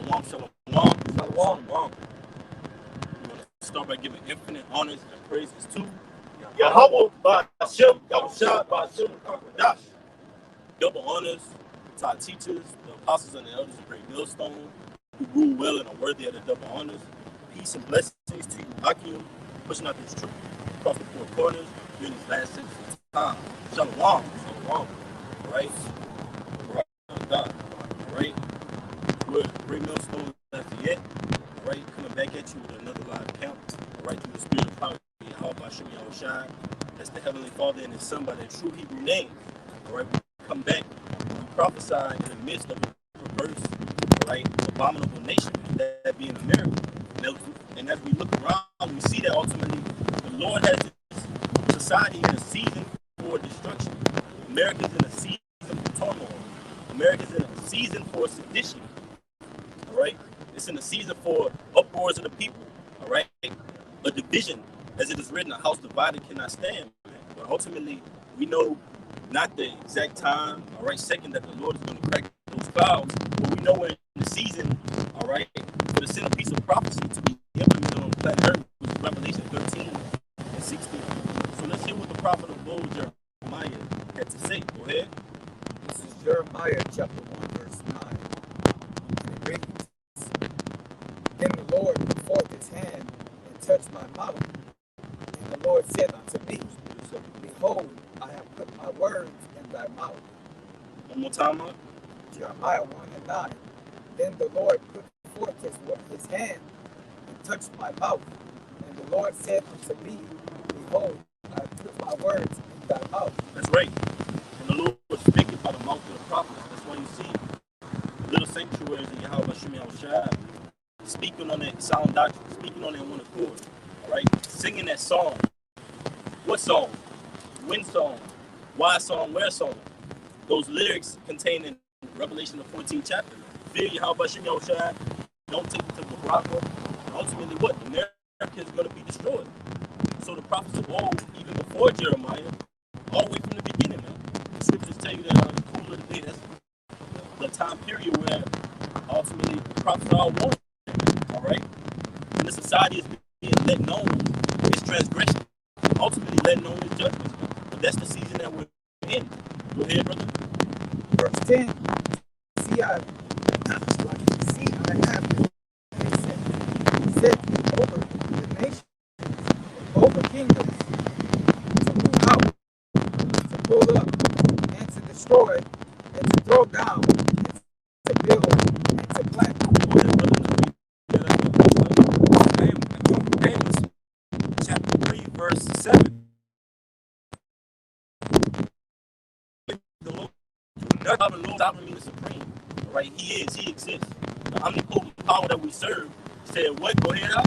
Shalom. Shalom. We want to start by giving infinite honors and praises to Yahweh, Ba'ashem, Yahushua, Ba'ashem, Dash. Double honors to our teachers, the apostles and the elders of Great Millstone, who rule well and are worthy of the double honors. Peace and blessings to you, Akim, pushing out this truth across the four corners during these last 6 times. Shalom. Right? God. Right? We're Great Millstone, Lafayette. Right? Coming back at you with another live count. Right? Through the spirit of power, Yahweh Ba'ashem Yahushua. That's the Heavenly Father and His Son by their true Hebrew name. All right? We come back. We prophesy in the midst of a perverse, right, abominable nation, that being America. And as we look around, we see that ultimately the Lord has this society in a season for destruction. America's in a season for turmoil. America's in a season for sedition. All right? It's in a season for uproars of the people. All right? A division, as it is written, a house divided cannot stand. But ultimately, we know not the exact time, all right, second that the Lord is going to crack those clouds, but we know we're in the season, all right, for the centerpiece of prophecy to be implemented on planet Earth, which is Revelation 13 and 16. So let's hear what the prophet of old Jeremiah had to say. Go ahead. This is Jeremiah chapter 1, verse 9. And it reads, Then the Lord put forth his hand and touched my mouth. And the Lord said unto me, Behold, I have put my words in thy mouth. One more time, Mark. Jeremiah 1 and 9. Then the Lord put forth his hand and touched my mouth. And the Lord said unto me, Behold, I have put my words in thy mouth. That's right. And the Lord was speaking by the mouth of the prophets. That's why you see little sanctuaries in Yahweh Ba'ashem Yahushua speaking on that sound doctrine, speaking on that one accord. All right? Singing that song. What song? When song? Why song? Where song? Those lyrics contained in Revelation the 14th chapter. Fear Yahweh Ba'ashem Yahushua. Don't take it to Morocco. And ultimately, what? America is going to be destroyed. So the prophets of old, even before Jeremiah, all the way from the beginning, man. The scriptures tell you that the cool of the day, that's the time period where ultimately the prophets are warned. All right? And the society is being let known its transgression. Ultimately letting known its judgment. But that's the season that we're in. Go ahead, brother. Verse 10. See, I have set over the nations, over kingdoms, to move out, to pull up, and to destroy, and to throw down, and to build, and to plant. Go ahead, brother. Amos chapter 3, verse 7. The Lord, the Lord sovereign means supreme. Right? He exists. The omnipotent power that we serve said, what? Go ahead out.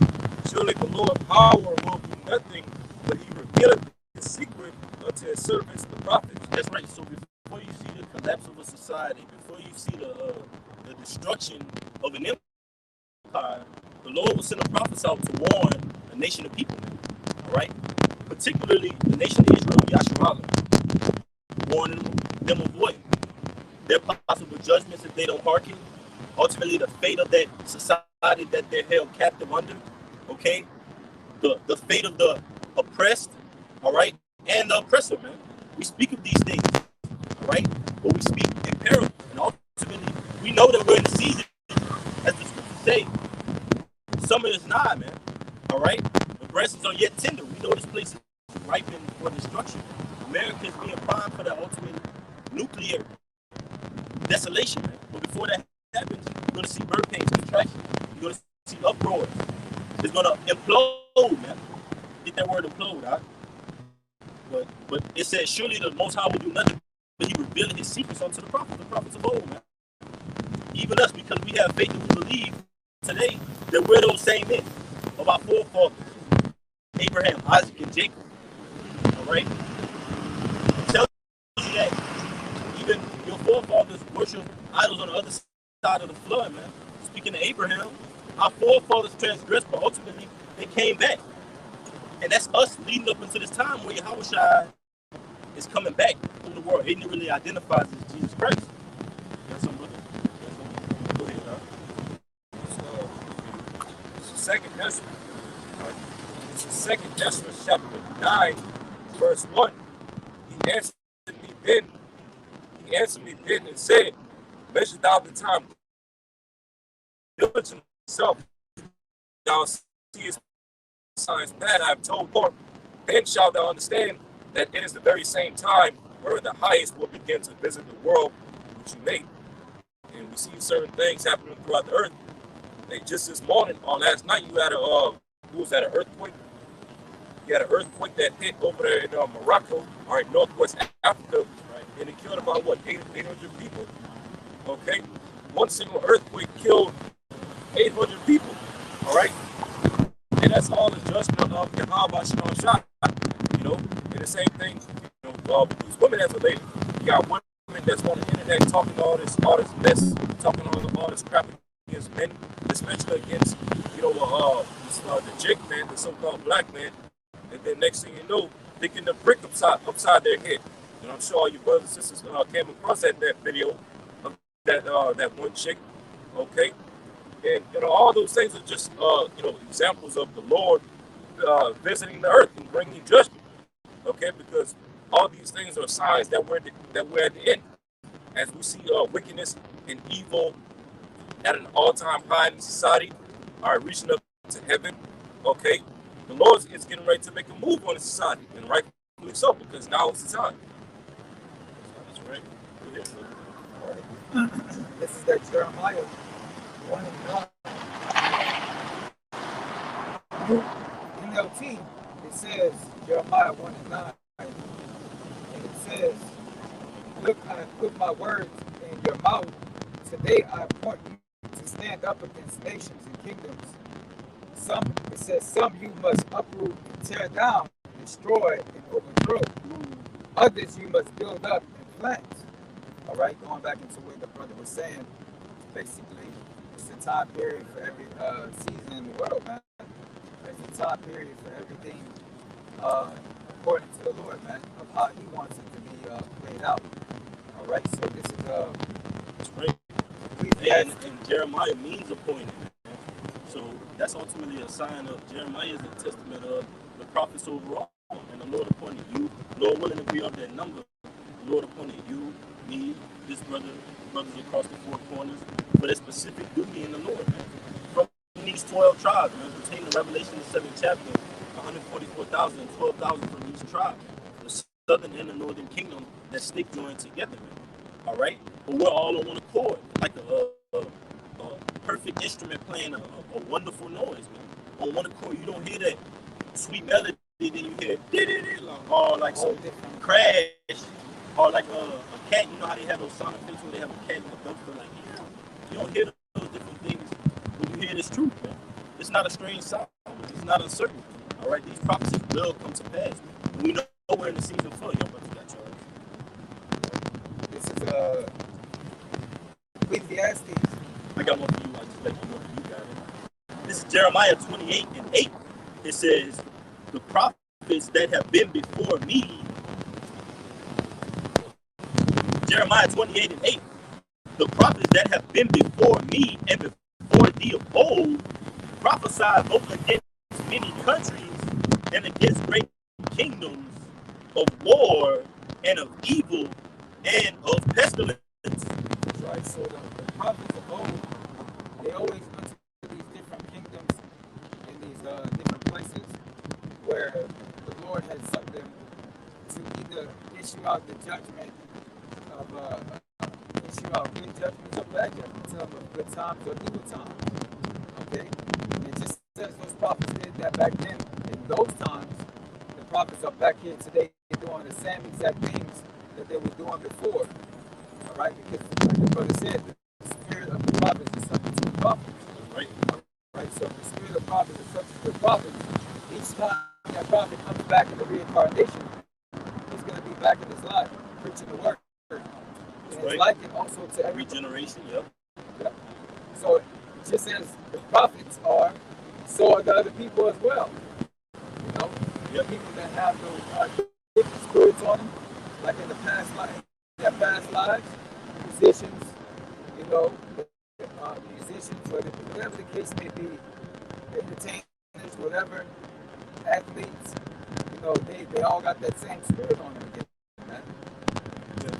Surely the Lord power will do nothing, but he revealeth his secret unto his servants, the prophets. That's right. So before you see the collapse of a society, before you see the destruction of an empire, the Lord will send a prophet out to warn a nation of people. All right? Particularly the nation of Israel, Yasharala, warning them of what? Their possible judgments if they don't hearken. Ultimately, the fate of that society that they're held captive under. Okay? The fate of the oppressed, all right? And the oppressor, man. We speak of these things, all right? But we speak in parable. And ultimately, we know that we're in the season, as the scriptures say. Summer is nigh, man. All right? The grasses are yet tender. We know this place is ripened for destruction. America is being primed for the ultimate nuclear desolation, man. But before that happens, you're going to see birth pains, contraction. You're going to see uproar. It's going to implode, man. Get that word implode, huh? But it says, surely the Most High will do nothing, but he revealed his secrets unto the prophets of old, man. Even us, because we have faith and we believe today that we're those same men of our forefathers, Abraham, Isaac, and Jacob. All right? It tells you that even your forefathers worship idols on the other side of the flood, man. Speaking of Abraham, our forefathers transgressed, but ultimately they came back. And that's us leading up into this time where Yahushua is coming back through the world. He really identifies as Jesus Christ. That's some brother. Go ahead, huh? Ezra. It's the second Ezra, chapter 9, verse 1. He answered me then, he answered me then and said, measure thou the time diligently yourself, thou seest signs that I have told more. Then shalt thou understand that it is the very same time where the highest will begin to visit the world which you made. And we see certain things happening throughout the earth. Like just this morning or last night, you had who was that, an earthquake? You had an earthquake that hit over there in Morocco, all right, Northwest Africa, right? And it killed about, what, 800 people? Okay? One single earthquake killed 800 people, all right? And that's all the judgment of Yahweh Shah. You know, and the same thing, you know, with these women as a lady. You got women that's on the internet talking all this mess, talking all this crap against men, especially against, you know, the Jake man, the so-called black man. And then next thing you know, thinking the brick upside their head. And I'm sure all you brothers and sisters came across that video of that one chick, okay? And, you know, all those things are just, you know, examples of the Lord visiting the earth and bringing judgment, okay? Because all these things are signs that we're at the end. As we see wickedness and evil at an all-time high in society, are reaching up to heaven, okay? The Lord is getting ready to make a move on the society, and rightfully so, because now is the time. That's right. This is that Jeremiah 1 and 9. NLT, it says, Jeremiah 1 and 9. And it says, look, I have put my words in your mouth. Today I appoint you to stand up against nations and kingdoms. It says, some you must uproot and tear down, destroy and overthrow. Others you must build up and plant. All right, going back into what the brother was saying, basically, it's a time period for every season in the world, man. There's a time period for everything according to the Lord, man, of how he wants it to be played out. All right, so this is that's right. And Jeremiah means appointed. So that's ultimately a sign of Jeremiah is a testament of the prophets overall. And the Lord appointed you. Lord willing to be of that number. The Lord appointed you, me, this brothers across the four corners for that specific duty in the Lord, man. From these 12 tribes, man, pertaining to Revelation the 7th chapter, 144,000, 12,000 from each tribe. The southern and the northern kingdom that stick joined together, man. All right? But we're all on one accord, like a perfect instrument playing a wonderful noise, man. On one accord, you don't hear that sweet melody, then you hear or like some crash, or like a cat. You know how they have those sound effects when they have a cat in the dumpster, like, yeah. You don't hear those different things when you hear this truth, man. It's not a strange sound. It's not uncertain. All right, these prophecies will come to pass. And we know we're in the season for it. Yo, brother, got yours. This is Ecclesiastes. I got one for you. I just let you know you got it. This is Jeremiah 28 and 8. It says, the prophets that have been before me. Jeremiah 28 and 8. The prophets that have been before me and before thee of old prophesied both against many countries and against great kingdoms of war and of evil and of pestilence. That's right. So the prophets of old, they always went to these different kingdoms in these different places where the Lord had sent them to either issue out the judgment of issue out good judgments or bad judgments, of good times or evil times. Okay? It just says those prophets did that back then. In those times, the prophets are back here today doing the same exact things that they were doing before. All right? Because, like the brother said, the spirit of the prophets is subject to the prophets. Right. All right? So the spirit of the prophets is subject to the prophets. Each time that prophet comes back in the reincarnation, he's going to be back in his life, preaching the word. And it's like it also to every generation, yep. So just as the prophets are, so are the other people as well. You know, the people that have those different spirits on them, like in the past life, their past lives, musicians, you know, whatever the case may be, entertainers, whatever, athletes, you know, they all got that same spirit on them again, man.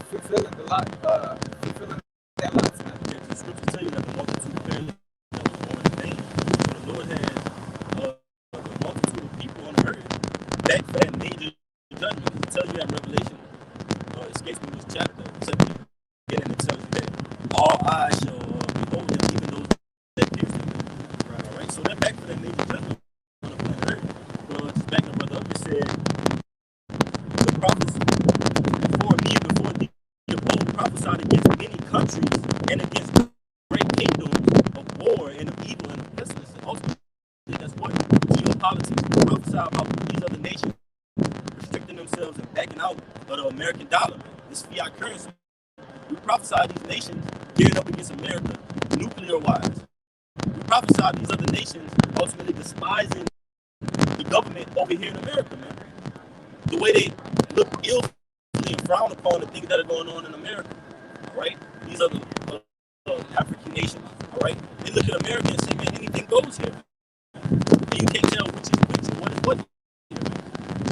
Fulfilling fulfilling their lots, man. Yeah, the scriptures tell you that the multitude barely that was born in vain. So the Lord had the multitude of people on the earth back for that major judgment. It tells you that in Revelation, escapes me which chapter, except the beginning, it tells you that all eyes shall behold him, even those that pierced him. Right. All right. So they're back for that major judgment on the planet earth. Well, just backing up brother up, it said the prophets before me of old prophesied against many countries and against great kingdoms of war and of evil and of pestilence. And ultimately, that's what geopolitics. We prophesy about these other nations restricting themselves and backing out of the American dollar, man. This fiat currency. We prophesy these nations gearing up against America, nuclear-wise. We prophesy these other nations ultimately despising the government over here in America, man. The way they look ill and frown upon the things that are going on in America, all right? These other African nations, all right? They look at America and say, man, anything goes here. And you can't tell which is which and what is what.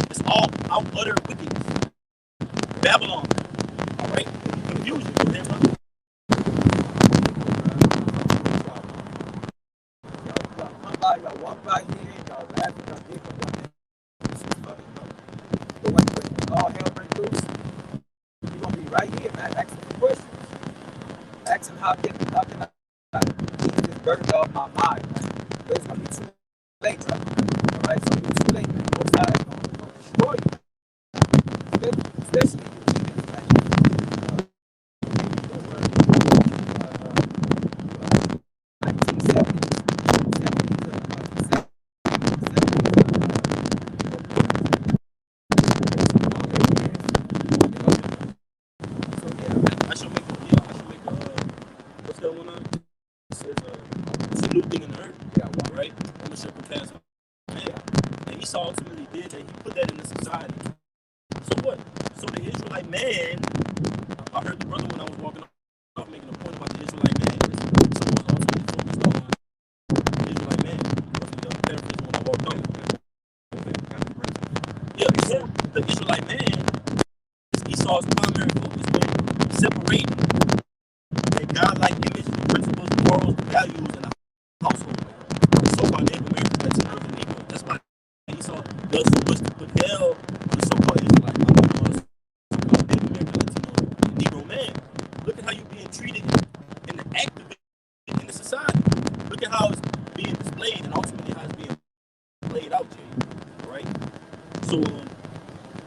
It's all out utter wickedness. Babylon, all right? Confusion. Go ahead, brother. Y'all walk by here, y'all laughing, y'all giggling, this is funny, but when all hell breaks loose, you're gonna be right here, man, asking for questions. Asking how can I keep this burden off my mind, man? But it's gonna be too late, bro. Alright, it's gonna be too late, man. Both sides gonna destroy you. Especially if you keep this, man. 1970s. I should make what's that one on? It says, it's a new thing in the earth, right? Ownership and pass on. Man. And Esau ultimately did that. He put that in the society. So what? So the Israelite man, I heard the brother when I was walking off making a point about the Israelite man. So it was ultimately focused on the Israelite man. Paraphrase when I walked off. Yeah, so the Israelite man is Esau's primary focus when separating a godlike image, principles, morals, values, and a household. The so-called Native Americans that took the Negro. That's why Esau does so much to put hell on the so-called Israelite, so-called Native American Latino Negro man. Look at how you're being treated in the act of it in the society. Look at how it's being displayed and ultimately how it's being played out, Jay. All right? So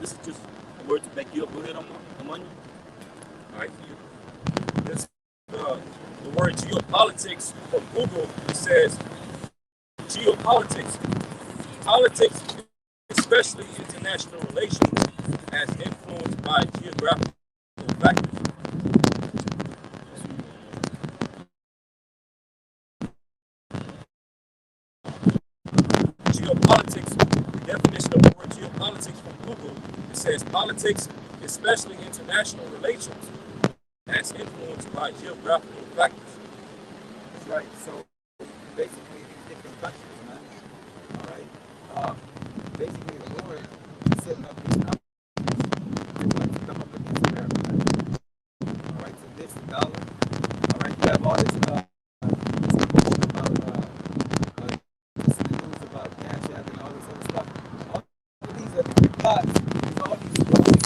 this is just a word to back you up. Go ahead, I'm on you. All right, this the word geopolitics from Google. It says geopolitics, politics, especially international relations, as influenced by geographical factors. Geopolitics, the definition of the word geopolitics from Google, it says politics, especially international relations, as influenced by geographical factors. That's right. So basically, these different countries, man. All right. Basically, the Lord is setting up these countries to come up against America, man. All right. So this the dollar. All right. You have all this about this news about Cash App and all this other stuff. All these are different pots. All these countries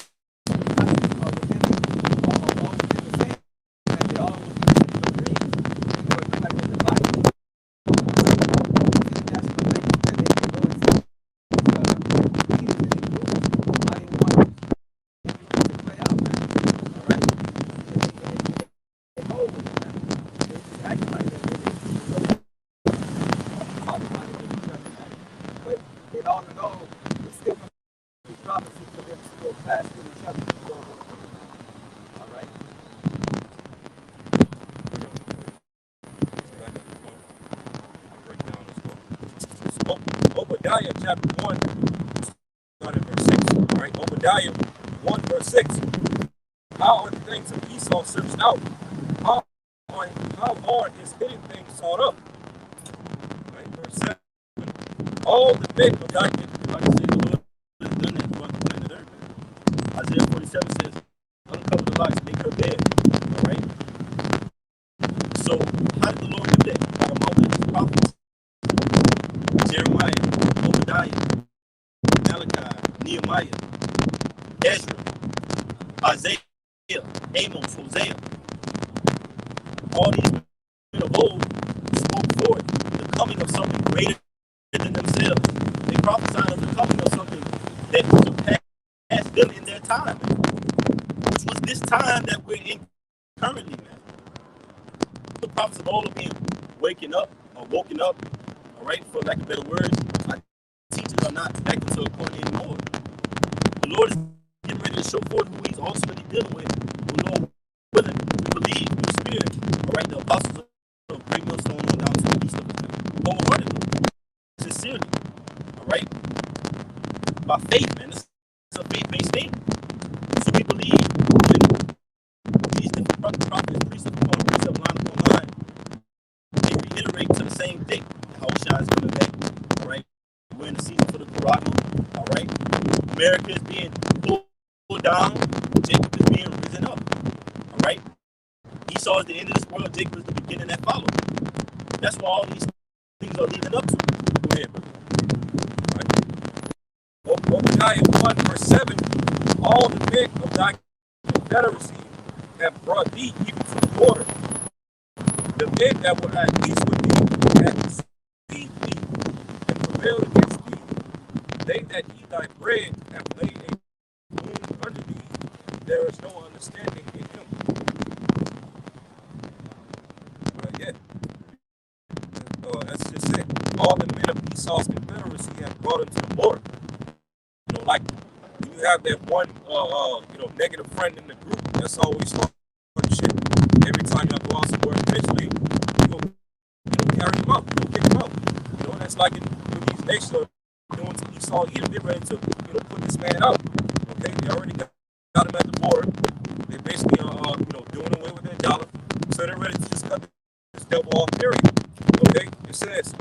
are within the same. And they all agree. You know, it's like in the Bible. Obadiah chapter 1, starting verse 6. All right, Obadiah 1, verse 6. How are the things of Esau searched out? How are his hidden things sought up? All right, verse 7. all the men of thy Like I said, the Lord has done that throughout the planet Earth. Isaiah 47 says, uncover the lights, make her bed. All right? So, how did the Lord do that? By the mouth of his prophets. Jeremiah, Obadiah, Malachi, Nehemiah, Ezra, Isaiah, Amos, Hosea. All these men of old spoke forth the coming of something greater than themselves. They prophesied of the coming of something that surpassed them in their time, which was this time that we're in currently, man. The prophets of old are being waking up or woken up, all right, for lack of better words. Our teachers are not acting to a point anymore. The Lord is getting ready to show forth who he's ultimately dealing with. The Lord willing, we believe through spirit, all right, the apostles of Great Millstone on down to the east of us, wholeheartedly, sincerely, all right, by faith, man. This is a faith-based thing. So we believe when these different prophets, precept upon precept, line upon line, they reiterate to the same thing. Yahushua is coming back, all right? We're in the season for the Quran, all right? America is being pulled down, Jacob is being risen up, all right? Esau is the end of this world, Jacob is the beginning that follows. That's what all these things are leading up to. Go ahead, brother. Obadiah 1 verse 7, all the men of thy confederacy have brought thee even to the border. The men that were at peace with thee had deceived thee and prevailed against thee. They that eat thy bread have laid a wound under thee. There is no understanding in him. Yeah. That's just it. All the men of Esau's confederacy have brought him to the border. You know, like when you have that one, negative friend in the group, that's always starting shit. Every time y'all go out somewhere, eventually you go, carry him up, you go pick him up. You know, that's like when these nations are doing to Esau, Edom, they're ready to, put this man out. Okay, they already got him at the border. They basically are, doing away with their dollar, so they're ready to just cut this devil off. Period. Okay, it says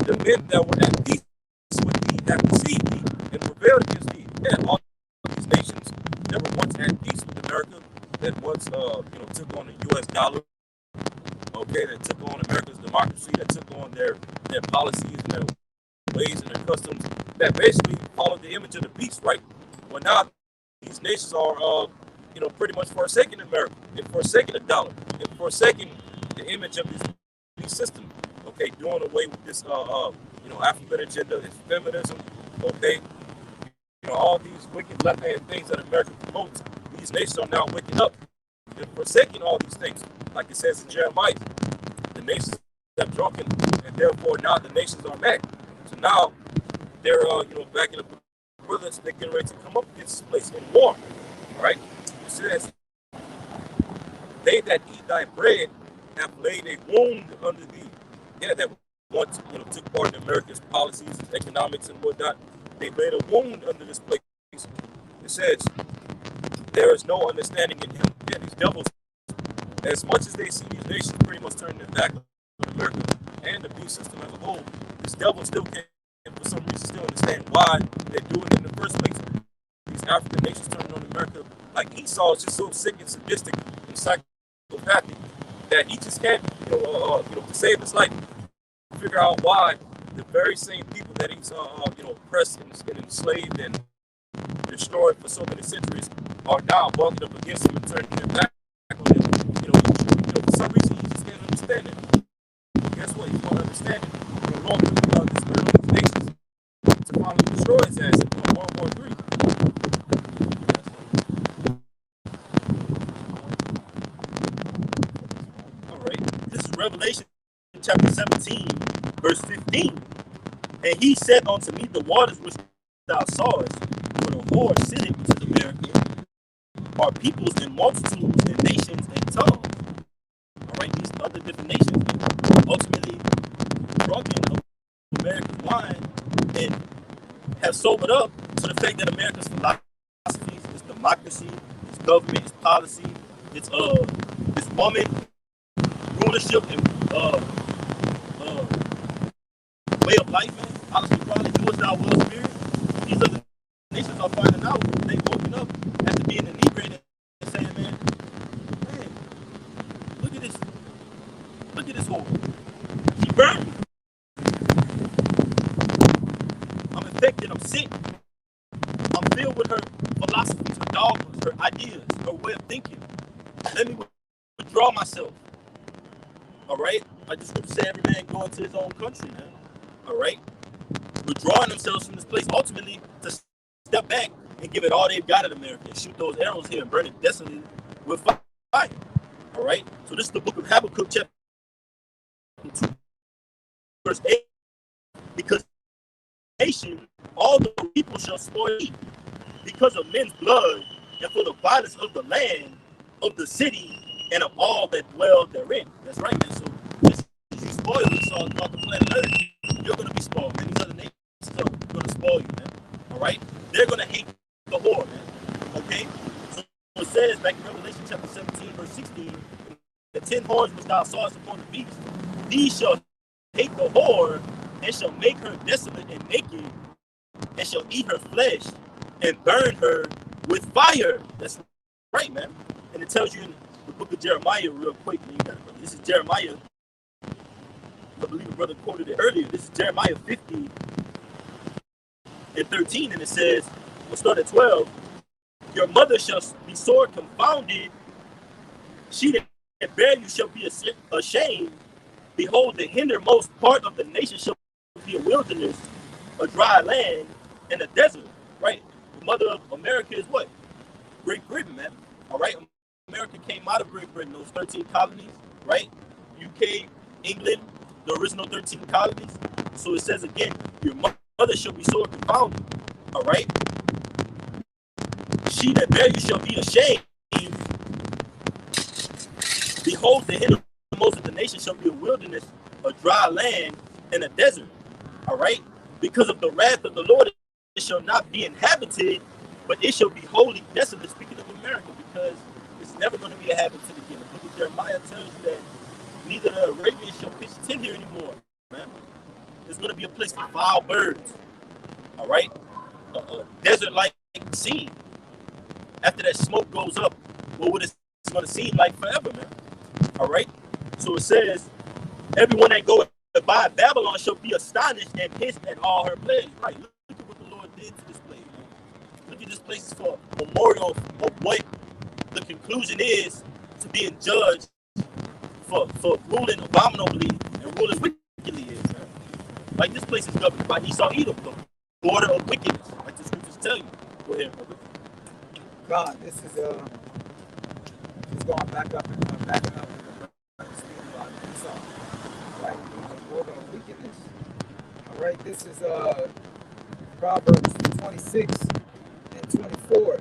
the men that were at peace with thee have deceived thee and prevailed against thee. Yeah, all these nations that were once at peace with America, that once took on the U.S. dollar, okay, that took on America's democracy, that took on their policies and their ways and their customs, that basically followed the image of the beast, right? Well, now these nations are, pretty much forsaking America and forsaking the dollar and forsaking the image of this beast system. Okay, doing away with this, African agenda, this feminism. Okay, all these wicked left-hand things that America promotes. These nations are now waking up and forsaking all these things, like it says in Jeremiah. The nations have drunken, and therefore now the nations are mad. So now they're, backing up the brothers. They're getting ready to come up against this place in war. All right, it says, "They that eat thy bread have laid a wound under thee." Yeah, that once took part in America's policies, economics, and whatnot. They laid a wound under this place. It says, "There is no understanding in him." Yeah, these devils, as much as they see these nations pretty much turning their back on America and the beast system as a whole, these devils still can't, for some reason, still understand why they're doing it in the first place. These African nations turning on America, like Esau, is just so sick and sadistic and psychopathic that he just can't, to save his life, figure out why the very same people that he's, oppressed and enslaved and destroyed for so many centuries are now walking up against him and turning their back on him. For some reason he just can't understand it. But guess what? He's going to understand it. The Lord will the spirit of these nations to finally destroy his ass in World War III. All right. This is Revelation chapter 17, verse 15. And he said unto me, the waters which thou sawest, where the whore sitteth, which is America, are peoples and multitudes and nations and tongues. All right, these other different nations ultimately drunken of American wine and have sobered up to the fact that America's philosophies, its democracy, its government, its policy, its woman rulership and way of life, man. Honestly, probably doest thou well, spirit. These other nations are finding out. They woken up after being inebriated and saying, man, look at this. Look at this whore. She burned me. I'm infected. I'm sick. I'm filled with her philosophies, her dogmas, her ideas, her way of thinking. Let me withdraw myself. All right? Like the scripture said, every man going to his own country, man. All right? Withdrawing themselves from this place ultimately to step back and give it all they've got at America and shoot those arrows here and burn it desolately with fire. All right? So this is the book of Habakkuk, chapter 2, verse 8. Because nation, all the people shall spoil me because of men's blood and for the violence of the land, of the city, and of all that dwell therein. That's right, man. So this is you spoil us all throughout the planet Earth. You're going to be spoiled, man. These other nations are going to spoil you, man. All right? They're going to hate the whore, man. Okay? So it says back in Revelation chapter 17, verse 16, the 10 horns which thou sawest upon the beast, these shall hate the whore and shall make her desolate and naked and shall eat her flesh and burn her with fire. That's right, man. And it tells you in the book of Jeremiah real quick. Man, this is Jeremiah. I believe the brother quoted it earlier. This is Jeremiah 50 and 13. And it says, we'll start at 12. Your mother shall be sore confounded. She that bare you shall be ashamed. Behold, the hindermost part of the nation shall be a wilderness, a dry land, and a desert. Right? The mother of America is what? Great Britain, man. All right? America came out of Great Britain, those 13 colonies, right? UK, England, the original 13 colonies. So it says again, your mother shall be sore confounded. All right? She that bare you shall be ashamed. Behold, the hindermost of the nation shall be a wilderness, a dry land, and a desert. All right? Because of the wrath of the Lord, it shall not be inhabited, but it shall be wholly desolate. Speaking of America, because it's never going to be inhabited again. The book of Jeremiah tells you that neither the Arabians shall pitch tent here anymore, man. It's going to be a place for foul birds. All right? A desert-like scene. After that smoke goes up, well, what it's going to seem like forever, man. All right? So it says, everyone that goeth by Babylon shall be astonished and pissed at all her plagues. Right? Look at what the Lord did to this place, man. Look at this place for a memorial of what the conclusion is to being judged for ruling abominably and ruling wickedly is, man. Like this place is governed by Esau Edom, the border of wickedness, like the scriptures tell you. Go ahead, brother. God, this is just going back up and backing up and speaking about Esau, right? The border of wickedness. All right, this is Proverbs 26 and 24.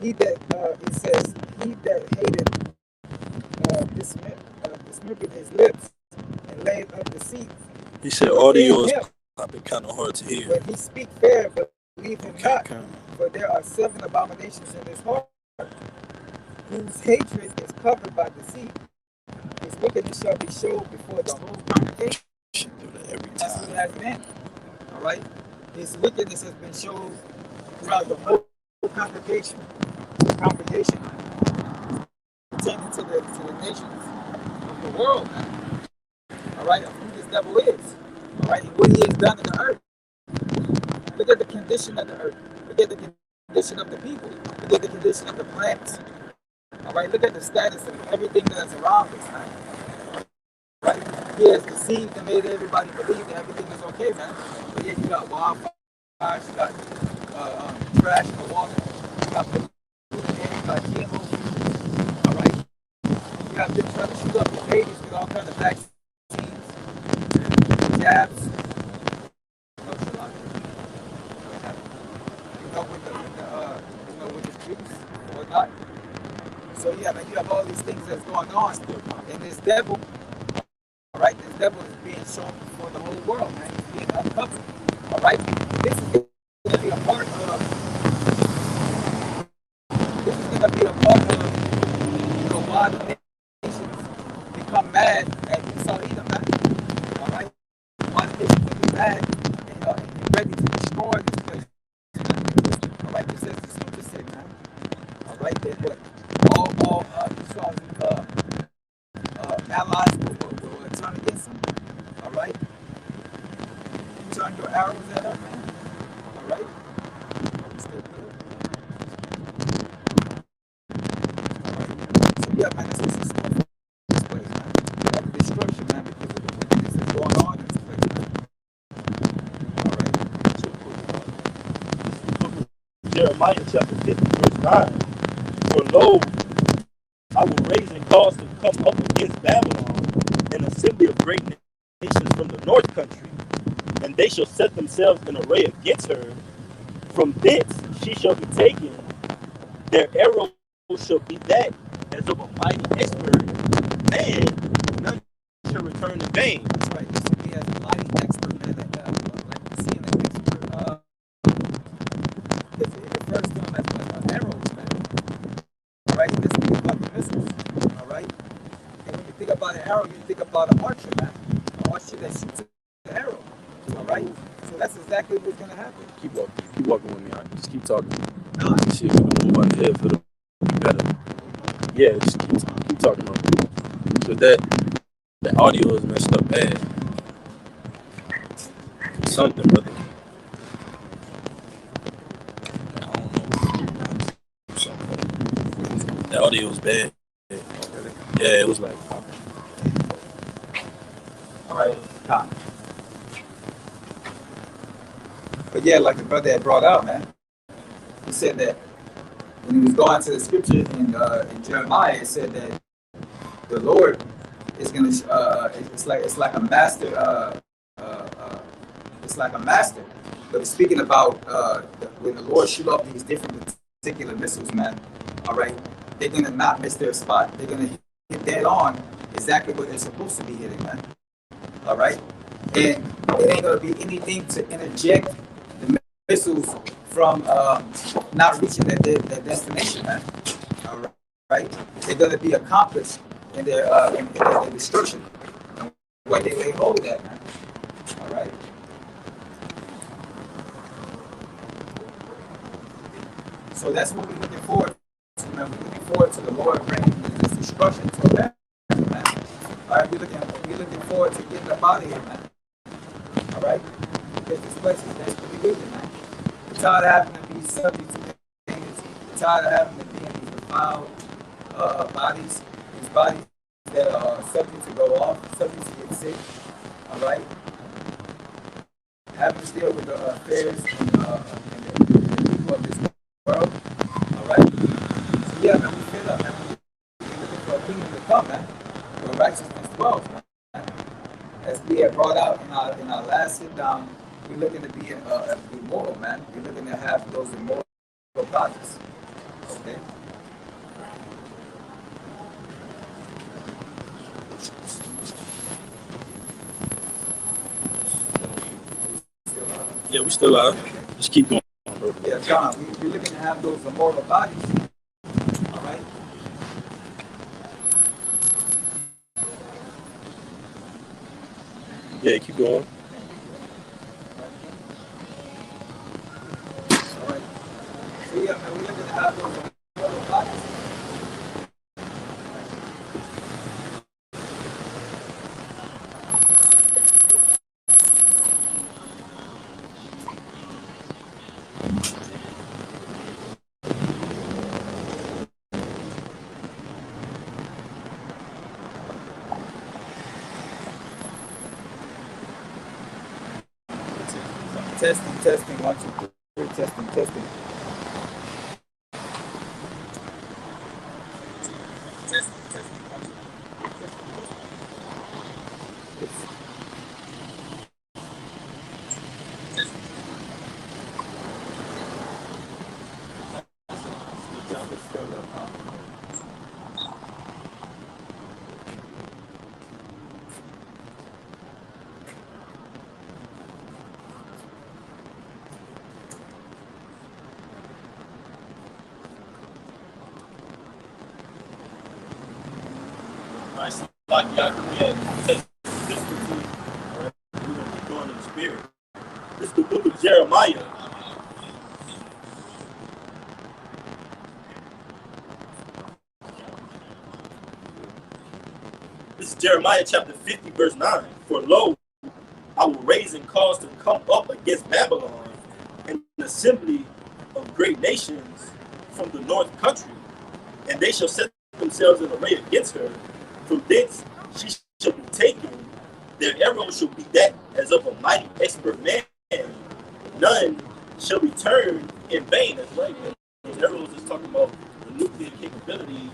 He that it says, he that hated dismembered his lips and laid up deceit. He said audio is probably kind of hard to hear. When he speak fair, believe him not, for there are 7 abominations in his heart, whose hatred is covered by deceit. His wickedness shall be showed before the whole congregation. That's what it has been. All right? His wickedness has been shown throughout the whole congregation. Pertaining to the nations of the world, man. All right? Of who this devil is. All right? And what he has done in the earth. Look at the condition of the earth. Look at the condition of the people. Look at the condition of the plants. All right, look at the status of everything that's around us, man. Right? He has deceived and made everybody believe that everything is okay, man. But yet you got wildfires, you got trash in the water, you got pollution, you got GMO. All right, you got them trying to shoot up the babies with all kinds of vaccines, jabs. With the juice or not. So yeah, man, you have all these things that's going on, and this devil, all right, this devil is being shown before the whole world, man. He's being uncovered, all right. This is going to be a part of. This is going to be a part of why the nations become mad at Esau Edom, man. All right, why the nations will be mad yeah, man, this is this place, man. Like destruction, man, because of the wickedness that's going on in this place, man. All right. Jeremiah chapter 50, verse 9. For lo, I will raise and cause to come up against Babylon an assembly of great nations from the north country, and they shall set themselves in array against her. From thence she shall be taken. Their arrow shall be that as of a mighty expert man, none shall return in vain. That's right. This will be as a mighty expert, man, like we see in the expert. It refers to him as arrows, man. All right. Let's think about the missiles. All right. And when you think about an arrow, you think about an archer, man. An archer that shoots an arrow. All right. So that's exactly what's gonna happen. Keep walking with me. Just keep talking. No, See if we can move out here for the better. Yeah, just keep talking on. So that audio is messed up bad. Something, brother. I don't know. The audio was bad. Yeah, it was like. all right. But yeah, like the brother had brought out, man. He said that when he was going to the scripture in Jeremiah, it said that the Lord is gonna. It's like a master. It's like a master. But it's speaking about when the Lord shoot off these different particular missiles, man. All right, they're gonna not miss their spot. They're gonna hit dead on exactly what they're supposed to be hitting, man. All right, and it ain't gonna be anything to interject the missiles from not reaching their destination, man. All right, they're gonna be accomplished in their destruction. Where they lay hold at, man. All right. So that's what we're looking forward to, man. We're looking forward to the Lord bringing this destruction to a man. All right, we're looking forward to getting up out of here, man. All right, because this place is desperately wicked, man. We're tired of having to be subject to things. We're tired of having to be in these defiled bodies, these bodies that are subject to go off, subject to get sick. All right, having to deal with the affairs and the people of this world. All right. So yeah, man, we feel up, man. We're looking for a kingdom to come, man. Where righteousness dwells, man. As we have brought out in our last sit down, we're looking to be immortal, man. We're looking to have those immortal bodies. Okay. Yeah, we still are. Just keep going, bro. Yeah, John, we're looking to have those immortal bodies. All right. Yeah, keep going. All right. So yeah, man, we're looking to have those immortal bodies. Testing, 1, 2, 3, testing. Testing, 1, 2, Like y'all consistency. All right, we're gonna keep going in the spirit. This is the book of Jeremiah. This is Jeremiah chapter 50, verse 9. For lo, I will raise and cause to come up against Babylon an assembly of great nations from the north country, and they shall set themselves in array against her. From thence she shall be taken. Their arrows shall be that as of a mighty expert man. None shall return in vain. That's right. Those arrows is talking about the nuclear capabilities,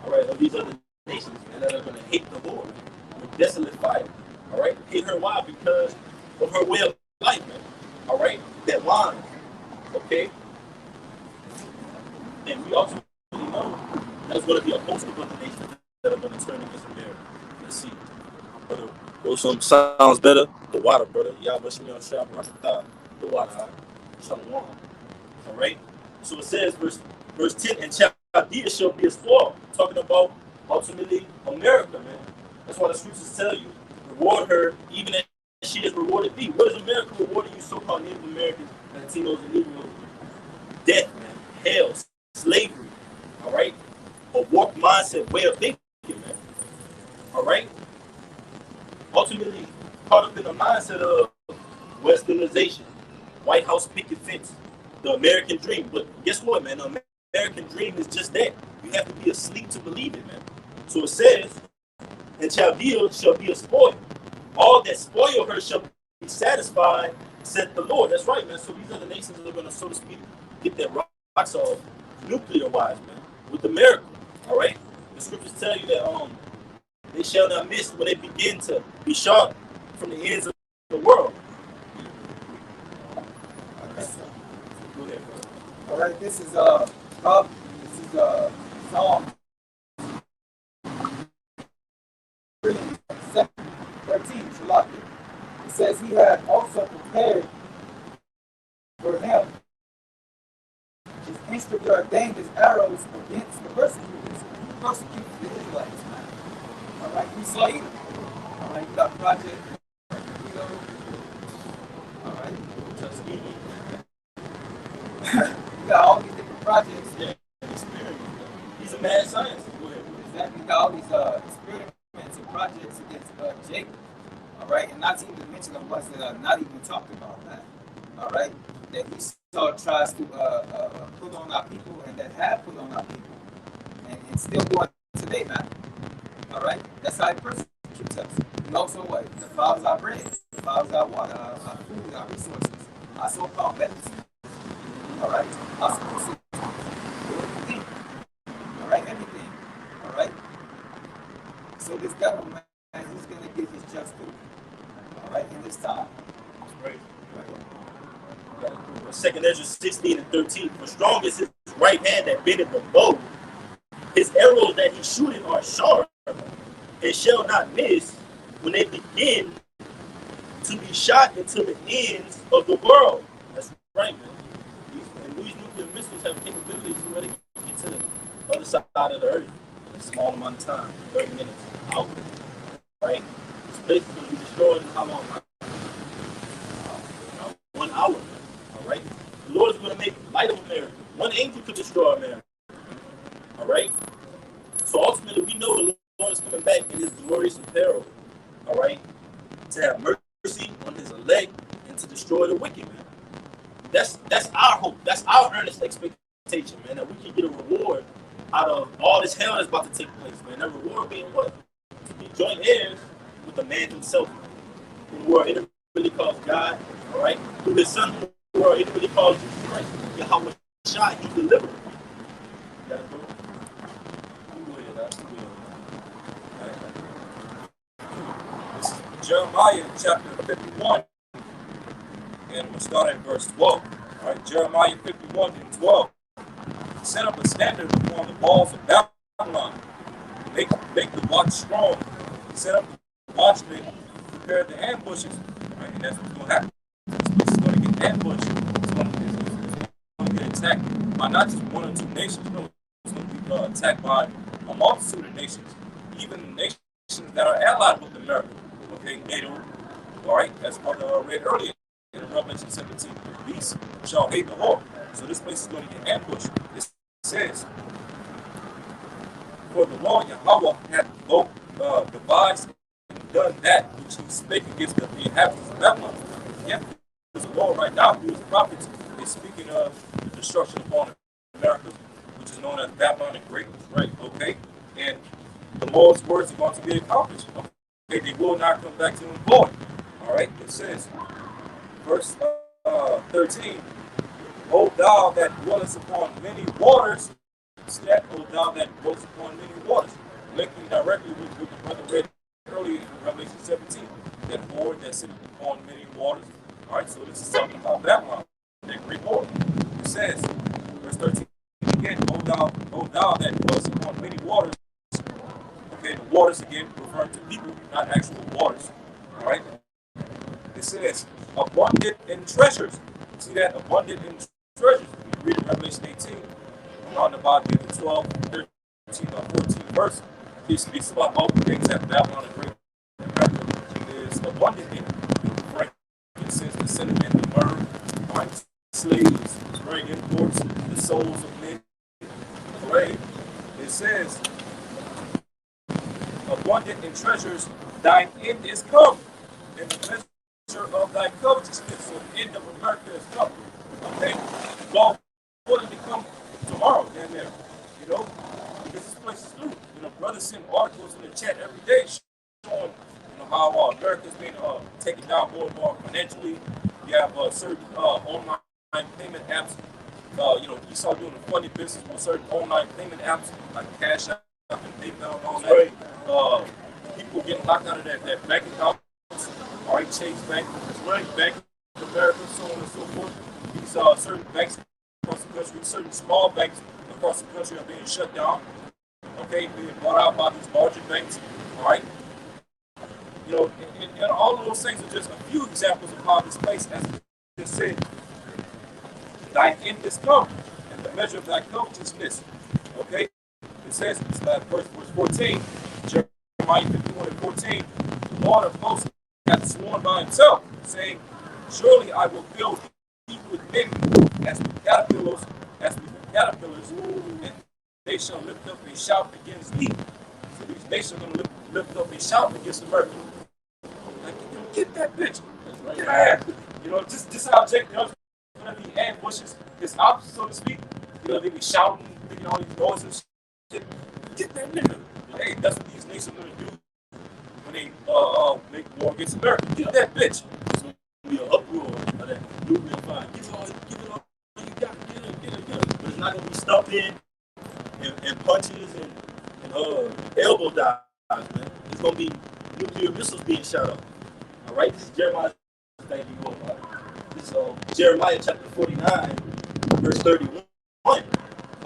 all right, of these other nations, and that are going to hate the Lord with desolate fire. All right, hate her. Why? Because of her way of life, man. All right, that line. Okay, and we also know there's going to be a host of other nations that are going to turn against America. Let's see. Brother, some sounds better. The water, brother. Y'all wish me on shop. The water. Shalom. All right. So it says, verse 10, and Chaldea shall be a spoil. Talking about ultimately America, man. That's why the scriptures tell you, reward her even as she has rewarded thee. What is America rewarding you, so-called Native Americans, Latinos, and Negroes? Death, man. Hell, slavery. All right. A warped mindset, way of thinking, man. All right. Ultimately, caught up in the mindset of westernization, White House picket fence, the American dream. But guess what, man? The American dream is just that. You have to be asleep to believe it, man. So it says, and Chaldea shall be a spoil. All that spoil her shall be satisfied, said the Lord. That's right, man. So these other nations are going to, so to speak, get their rocks off nuclear-wise, man, with America. All right? The scriptures tell you that they shall not miss when they begin to be sharp from the ends of the world. All right, this is Psalm 13. It says he had also prepared for him his instrument ordained his arrows against the persecutors. He persecuted the Israelites. All right, we saw it. All right, you got Project. All right, you got all these different projects. Yeah, experience. He's a mad scientist. Go ahead. Exactly, you got all these experiments and projects against Jacob. All right, and not even to mention the ones that are not even talked about that. All right, that he saw tries to put on our people and that have put on our people, and still doing today, man. All right, that's how he persecutes us. And also what? Defiles our bread, defiles our water, our food, our resources, our so-called medicine. All right, our school system, everything. All right, everything. All right. So this government, he's going to give his just due. All right, in this time. Right. Second Ezra 16 and 13. For strong is his right hand that bendeth the bow. His arrows that he shooteth are sharp, and shall not miss when they begin to be shot into the ends of the world. That's right, man. And these nuclear missiles have capabilities to where they can get to the other side of the earth in a small amount of time, 30 minutes out. Right? This place is going to be destroyed in how long? 1 hour. All right? The Lord is going to make light of America. One angel could destroy America. All right? So ultimately, we know the Lord is coming back in his glorious apparel. All right? To have mercy on his elect and to destroy the wicked, man. That's our hope. That's our earnest expectation, man, that we can get a reward out of all this hell that's about to take place, man. That reward being what? To be joint heirs with the man himself, who are intimately called God, all right? Through his son, who are intimately called Jesus Christ. Yahweh Shah, he delivered. That's cool. Jeremiah chapter 51, and we'll start at verse 12. All right, Jeremiah 51 and 12. Set up a standard upon the walls of Babylon. Make the watch strong. Set up the watchmen, prepare the ambushes. All right, and that's what's going to happen. It's going to get ambushed. It's going to get attacked by not just one or two nations. No, it's going to be attacked by a multitude of nations, even nations that are allied with America. Okay, NATO. All right, that's what I read earlier in Revelation 17. The beast shall hate the Lord. So this place is going to get ambushed. It says, for the Lord Yahweh hath devised and done that which he spake against the inhabitants of Babylon. Yeah, there's a Lord right now who is prophets is speaking of the destruction upon America, which is known as Babylon the Great. Right, okay? and the Lord's words are going to be accomplished. Okay, they will not come back to him void. All right, it says, verse 13, O thou that dwellest upon many waters, that O thou that dwellest upon many waters, linking directly with what the brother read earlier in Revelation 17, that Lord that sitteth upon many waters. All right, so this is talking about Babylon, that great Lord. It says, verse 13, again, O thou that dwellest upon many waters. Okay, the waters again referring to people, not actual waters. All right, it says, abundant in treasures. See that? Abundant in treasures. When you read in Revelation 18, around about the 12, 13, or 14 verse, he speaks about all the things that Babylon the Great is abundant in. Frankincense, the cinnamon, the myrrh, right? Slaves, great imports, the souls of men. Right? It says, abundant in treasures, thine end is come, and the measure of thy covetousness. So the end of America is come. Okay? God willing to come tomorrow, damn near. You know? Because this place is new. You know, brothers send articles in the chat every day showing, you know, how America's being taken down more and more financially. You have certain online payment apps. You know, you saw doing a funny business with certain online payment apps like Cash App and PayPal and all that. Right. People getting locked out of that bank account. All right, Chase Bank, Bank of America, so on and so forth. These certain banks across the country, certain small banks across the country are being shut down. Okay, being bought out by these larger banks. All right. You know, and all of those things are just a few examples of how this place, as I just said, thy end is come, and the measure of thy covetousness. Okay? It says, this last verse 14, Jeremiah 51 and 14, the Lord of hosts hath sworn by himself, saying, surely I will fill thee with men as with caterpillars, and they shall lift up a shout against thee. So these nations are going to lift up a shout against America. Like, get that bitch. Yeah. You know, just how Jake does whenever he ambushes his opposition, so to speak. You know, they be shouting, making all these noises. Shit. Get that nigga. Hey, that's what these nations are going to do when they make war against America. Get that bitch. It's going to be an uproar of that nuclear fire. Give it all you got. Get it. But it's not going to be stuffed in and punches and elbow dives, man. It's going to be nuclear missiles being shot up. All right, this is Jeremiah. Thank you, Lord. This is Jeremiah chapter 49, verse 31.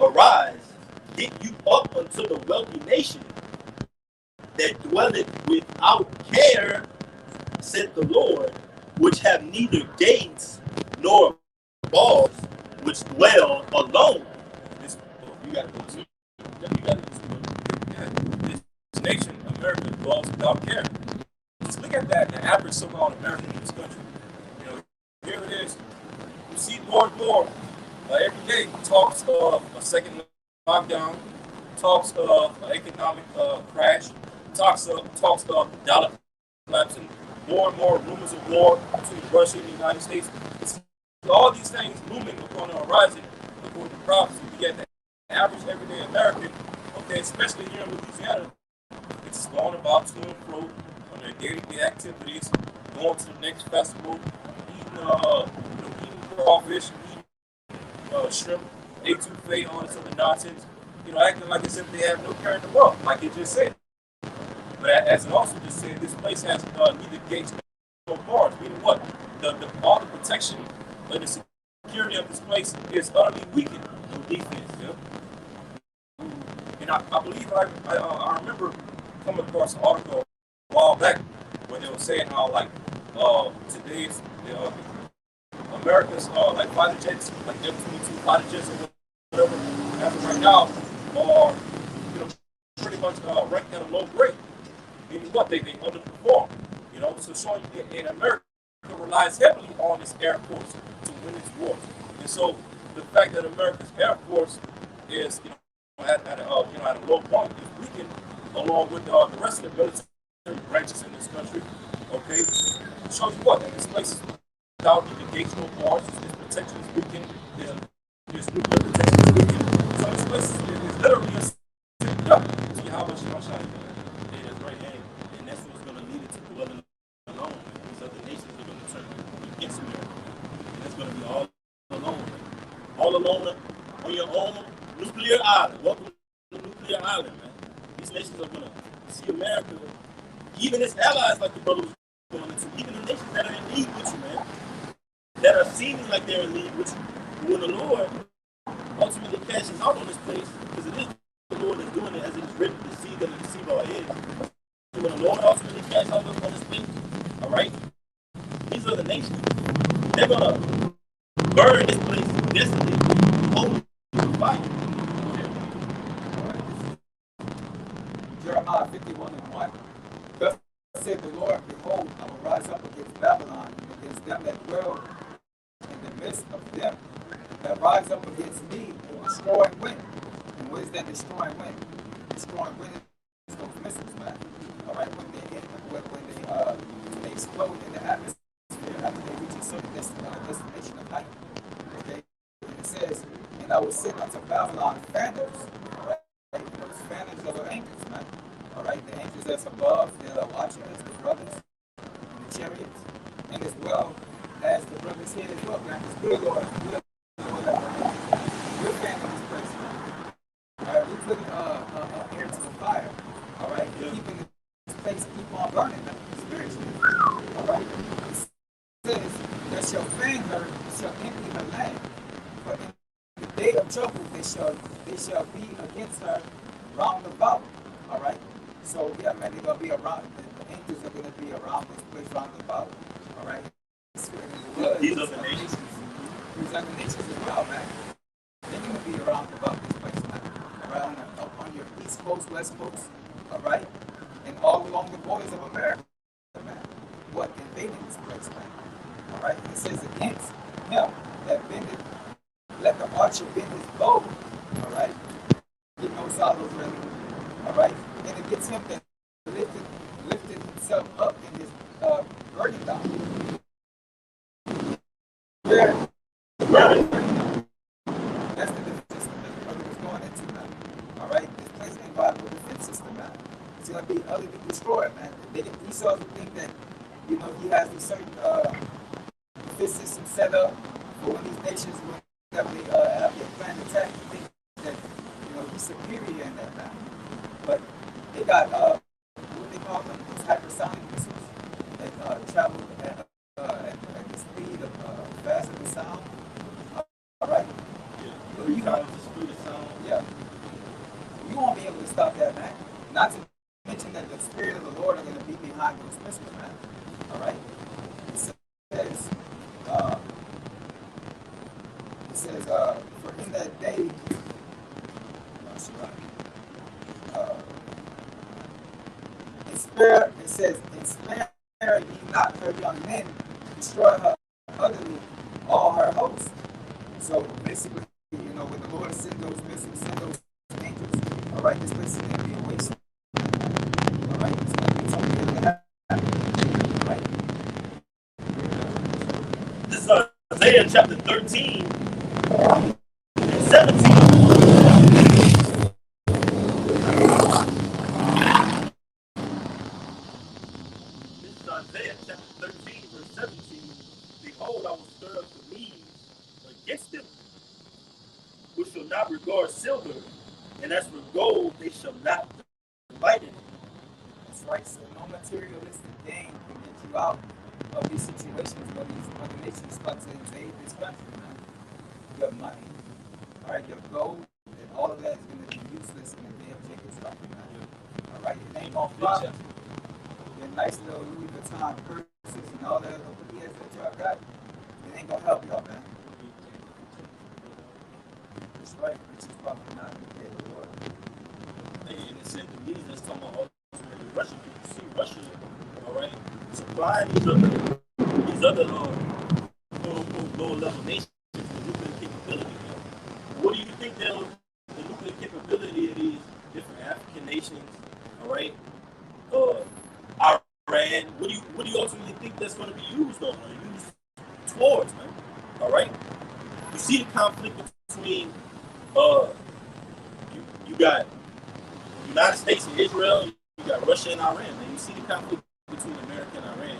Arise, get you up unto the wealthy nation that dwelleth without care, said the Lord, which have neither gates nor walls, which dwell alone. This, you got to go to sleep. You got to go to sleep. This nation, America, dwells without care. Just look at that, the average so-called American in this country. You know, here it is. You see more and more every day talks of a second lockdown, talks of an economic crash, talks of dollar collapsing, more and more rumors of war between Russia and the United States. It's all these things looming upon the horizon according to prophecy. We get the average everyday American, okay, especially here in Louisiana, it's going about to and fro on their day-to-day activities, going to the next festival, eating crawfish, eating shrimp, etouffee, all this other nonsense. You know, acting like as if they have no care in the world, like it just said. But as it also just said, this place has neither gates nor bars. Meaning what? All the protection and the security of this place is utterly weakened. No defense, yeah. And I believe I remember coming across an article a while back where they were saying how like today's America's like fighter jets, like F-22 fighter jets or whatever, as of right now, are pretty much ranked at a low grade. Meaning what? They underperform. You know, so showing in America relies heavily on its Air Force to win its wars. And so the fact that America's Air Force is at a low point is weakened along with the rest of the military branches in this country. Okay, shows you what that this place is without the gates, no bars, its protection is weakened, its nuclear protection is weakened. So this place is literally a city up. So you have all alone on your own nuclear island. Welcome to the nuclear island, man. These nations are gonna see America, even its allies, like the brother was going into, even the nations that are in league with you, man, that are seeming like they're in league with you. When the Lord ultimately cashes out on this place, because it is the Lord that's doing it, as it is written, the seed that will deceive our heads. So when the Lord ultimately cashes out on this place, all right, these are the nations. They're gonna burn this place desolate, holy fire. Jeremiah 51:1. Thus said the Lord, behold, I will rise up against Babylon, against them that dwell in the midst of them, that rise up against me, a destroying wind. And what is that destroying wind? Destroying wind is those missiles, man. All right, when they explode in the atmosphere after they reach a certain destination of height. Okay, and it says, and I will send unto Babylon phantoms. All right, those phantoms are the angels, man. All right, the angels that's above, they're watching us, the brothers, and the chariots, and as well as the brothers here as well, man. It's good, Lord. We're fanning this place, man. All right, we're putting air to the fire. All right, keeping this place keep on burning, man, spiritually. All right, it says that shall fan her, shall empty her land, but in the day of trouble they shall be against her round about. All right. So yeah, man, they're gonna be around. The angels are gonna be around this place round about. All right. These are the nations. These are the nations as well, man. They're gonna be around about this place, man. Around up on your east coast, west coast. All right, and all along the borders of America, man. What invading this place, man? All right. It says against him that bendeth, let the archer bend his bow. All right. Get no sorrows ready. All right, and against him that lifted himself up in his burning down. Yeah. That's the defense system that the brother was going into, man. All right, this place ain't viable defense system, man. It's gonna be utterly destroyed, man. Esau would think that, you know, he has a certain defense system set up for when these nations will definitely have their planned attack. He thinks that, you know, he's superior in that, man. But they got what they call them, these hypersonic missiles that travel at the speed of faster than sound. All right. Yeah. So you know, the speed of sound. yeah. You won't be able to stop that, man. Not to mention that the spirit of the Lord are going to be behind those missiles, man. All right. It says, for in that day. It says, and spare ye not her young men, destroy her utterly, all her hosts. So basically, you know, when the Lord send those missiles, send those angels, all right, this place is going to be a waste. All right, it's going to be something that happens. All right. This is Isaiah chapter 13 and 17. Isaiah chapter 13, verse 17, behold, I will stir up the Medes against them, which shall not regard silver, and as for gold, they shall not delight in it. That's right. So no materialistic gain can get you out of these situations where these other nations start to invade this country, man. Your money, all right, your gold, and all of that is going to be useless in the day of Jacob's trouble, man. All right, it ain't gonna fly. Your nice little Louis Vuitton purses and all that other BS that y'all got, it ain't gonna help y'all, man. That's right, which is probably not in the day of the Lord. And it said the Medes, that's talking about ultimately Russia. You see Russia, all right, supplying these other quote-unquote low-level nations with nuclear capability. What do you think the nuclear capability of these different African nations, all right, Iran, what do you ultimately think that's going to be used on, or used towards, man? All right, you see the conflict between you got United States and Israel, you got Russia and Iran, and you see the conflict between America and Iran,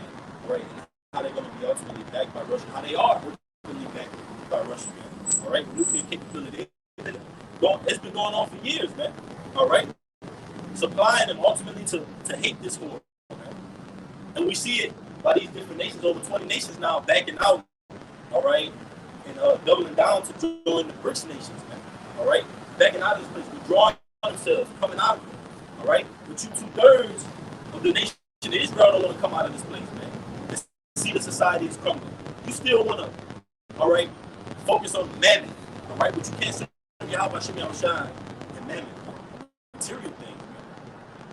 right? And how they're going to be ultimately backed by Russia, how they are ultimately backed by Russia, man. All right? Nuclear capability. It's been going on for years, man. All right? Supplying them ultimately to hate this war. Okay? And we see it by these different nations, over 20 nations now backing out, all right, and doubling down to join the BRICS nations, man. All right? Backing out of this place, withdrawing themselves, coming out of it. All right? But you 2/3 of the nation of Israel don't want to come out of this place, man. They see the society is crumbling. You still want to, all right, focus on mammon, all right? But you can't say Yahweh Shem Yahushai and mammon, material things, man.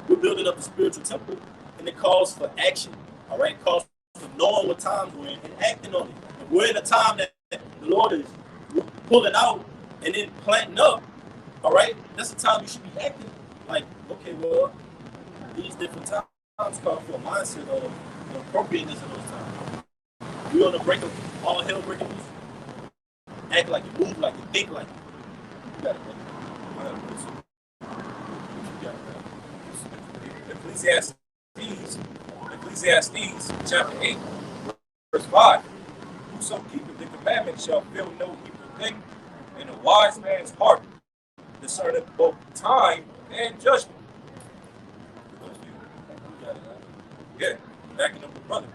We're building up the spiritual temple, and it calls for action, all right? It calls for knowing what times we're in and acting on it. And we're in a time that the Lord is pulling out and then planting up, all right? That's the time you should be acting. Like, okay, well, these different times call for a mindset of appropriateness in those times. We're on the break of all hell breaking loose. Act like it, move like it, think like it. You got it, brother. Ecclesiastes chapter 8, verse 5. Whoso keepeth the commandment shall feel no evil thing, and a wise man's heart discerneth both time and judgment. Yeah, backing up the brother.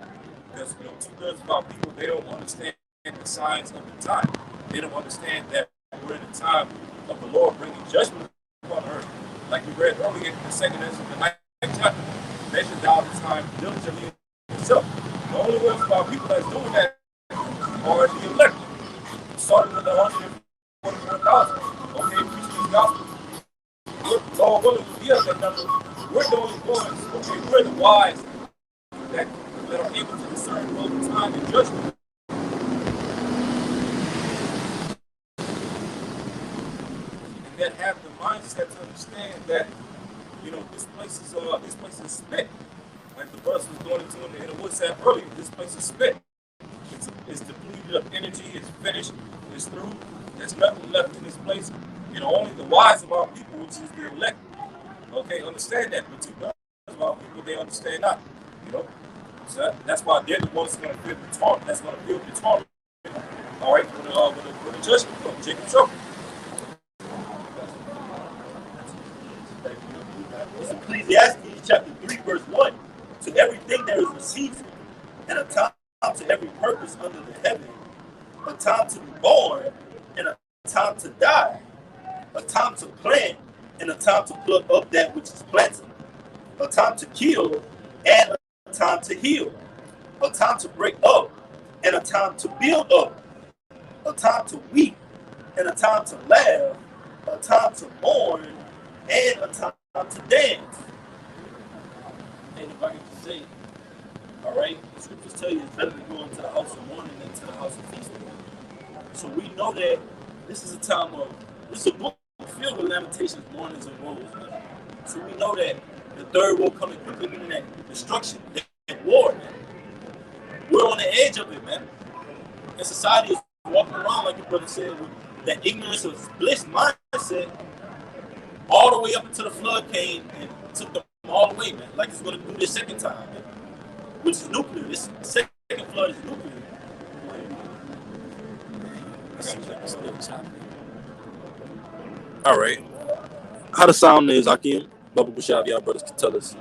Because 2/3 of our people, they don't understand the signs of the time. They don't understand that we're in a time of the Lord bringing judgment upon earth. Like we read earlier in the second and the ninth chapter, measure thou the time diligently yourself. The only ones of our people that's doing that are the elected. Starting with 144,000. Okay, preaching the gospel. We're all willing to be at that number. We're the only ones, okay, we're the wise that are able to discern both time and judgment. And that have the mindset to understand that, this place is spit. Like the brother was going into in the WhatsApp earlier, this place is spit. It's depleted of energy, it's finished, it's through. There's nothing left in this place. Only the wise of our people, which is the elect, okay, understand that. But 2/3 of our people, they understand not. So that's why they're the ones going to feel the torment. That's going to feel the torment. All right, when the judgment comes, Jacob trouble. It's Ecclesiastes chapter 3, verse 1. To everything there is a season, and a time to every purpose under the heaven, a time to be born, and a time to die, a time to plant, and a time to pluck up that which is planted, a time to kill, and a time to heal, a time to break up, and a time to build up, a time to weep, and a time to laugh, a time to mourn, and a time to dance. And if I can just say, all right, the scriptures tell you it's better to go into the house of mourning than to the house of feasting. So we know that this is a time of, this is a book filled with lamentations, mournings, and woes. Man. So we know that the third will come quickly, meaning that destruction, that war, man. We're on the edge of it, man. And society is walking around, like your brother said, with that ignorance of bliss mindset all the way up until the flood came and took them all the way, man. Like it's going to do this second time, man. Which is nuclear. This second flood is nuclear. All right. How the sound is, Akim? Baba Bushav, y'all brothers can tell us.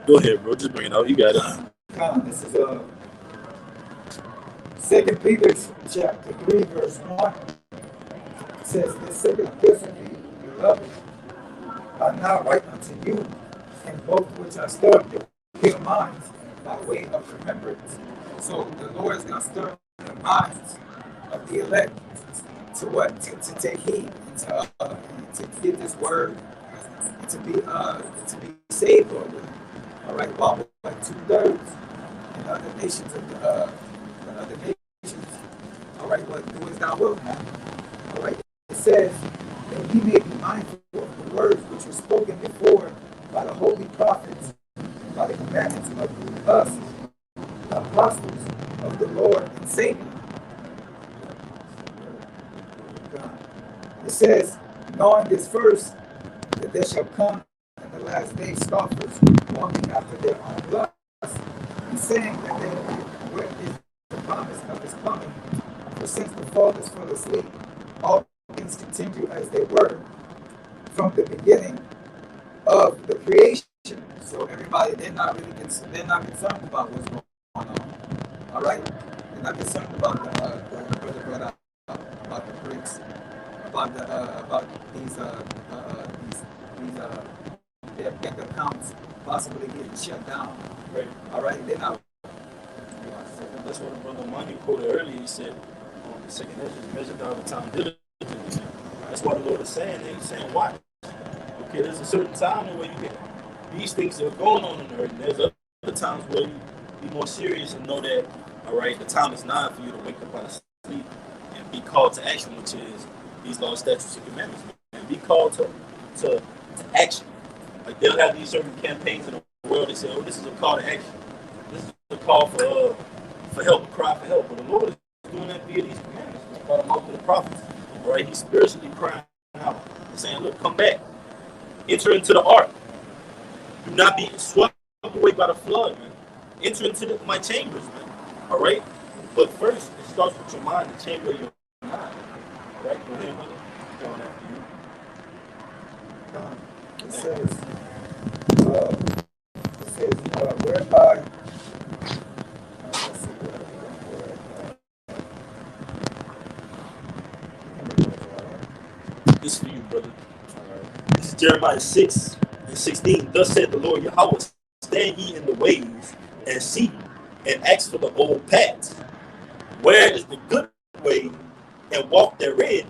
Go ahead, bro. Just bring it out. You got it. This is 2 Peter chapter 3, verse 1. It says, "The second epistle, beloved, are now write unto you, and both which are stirred in your minds by way of remembrance." So the Lord is going to stir the minds of the elect to what? To take heed, to get this word, to be saved or all right, well, like 2/3 in other nations all right, what do as thou wilt now. All right, it says that he may be mindful of the words which were spoken before by the holy prophets, by the commandments of us, the apostles of the Lord and Savior. It says, Knowing this first, that there shall come in the last days scoffers, walking after their own lust, and saying that where is the promise of his coming? For since the fathers fell asleep, all things continue as they were from the beginning of the creation. So everybody, they're not concerned about what's going on. All right, they're not concerned about the brother brought out about the bricks, about their bank accounts possibly getting shut down. Right. All right, they're not. That's what the brother Money quoted earlier. He said, the second measure down the time diligently. That's what the Lord is saying. And he's saying, why? Okay, there's a certain time where you get these things that are going on in the earth. And there's other times where you be more serious and know that, all right, the time is nigh for you to wake up out of sleep and be called to action, which is these laws, statutes, and commandments. And be called to action. Like they'll have these certain campaigns in the world. They say, oh, this is a call to action. This is a call for help, a cry for help. But the Lord is doing that via these commandments by the mouth of the prophets. All right, he's spiritually crying out, saying, look, come back. Enter into the ark. Do not be swept away by the flood, man. Enter into my chambers, man. All right? But first, it starts with your mind, the chamber of your mind. All right? Go ahead, brother. Going after you. It says, whereby, let's see, this is for you, brother. This is Jeremiah 6:16. Thus said the Lord Yahweh, stand ye in the ways and see and ask for the old paths. Where is the good way, and walk therein,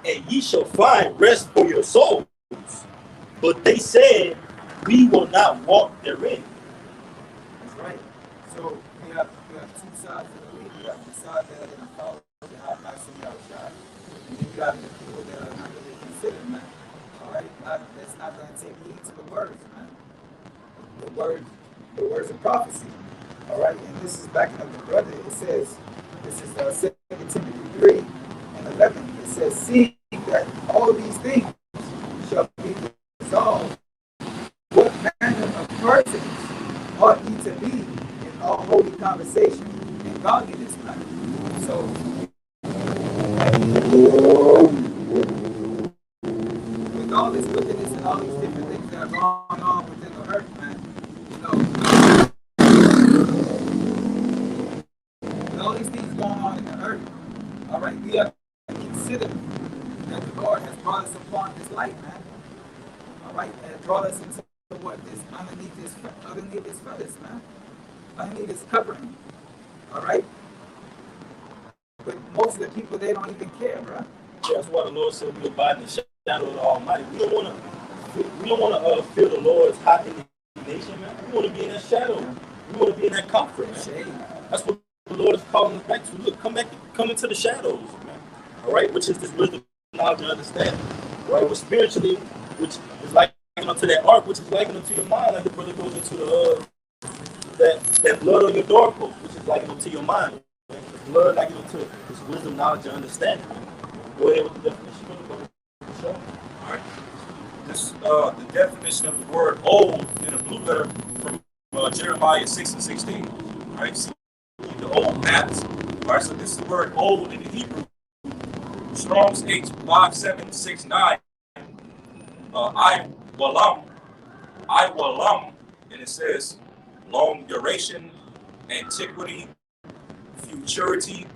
and ye shall find rest for your souls. But they said, we will not walk therein. that's right. So we have two sides of the league. We have the side that are going to follow the high maximum outside. And then you have the people that are not really considered, man. All right? That's not going to take heed to the words, man. The words of prophecy. All right? And this is backing up the brother. It says, this is 2 Timothy 3 and 11. It says, see that all these things shall be resolved. What manner of persons ought ye to be in all holy conversation and godliness, man? So, with all this wickedness and all these different things that are going on within the earth, man, with all these things going on in the earth, all right, we have to consider that the Lord has brought us upon this light, man. All right, and brought us into what is underneath this feathers, man. Underneath this covering. All right. But most of the people, they don't even care, bro. That's why the Lord said we abide in the shadow of the Almighty. We don't want to feel the Lord's hot indignation, man. We want to be in that shadow. We want to be in that comfort, man. That's what the Lord is calling us back to. Look, come into the shadows, man. All right, which is this wisdom, knowledge, and understanding. Right, which spiritually, which is like unto that ark, which is likened unto your mind, like the brother goes into the that blood on your doorpost, which is likened unto your mind. The blood likened unto this wisdom, knowledge, and understanding. Go ahead with the definition, brother. Sure. All right. This the definition of the word old in a blue letter from Jeremiah 6:16. All right. So the old maps. All right. So this is the word old in the Hebrew. Strong's H5769. I walam, and it says long duration, antiquity, futurity,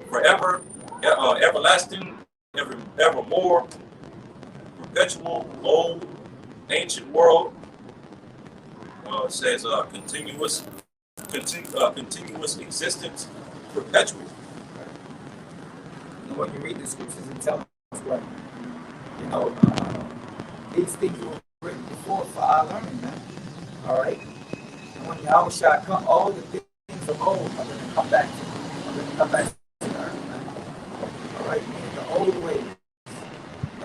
forever, everlasting, evermore, perpetual, old, ancient world. It says continuous existence, perpetual. And when you read the scriptures and tell us what, these things were written before for our learning, man. All right? And when Yahweh shall come, all the things of old are going to come back to you. Are going to come back to the earth, man. All right? Meaning the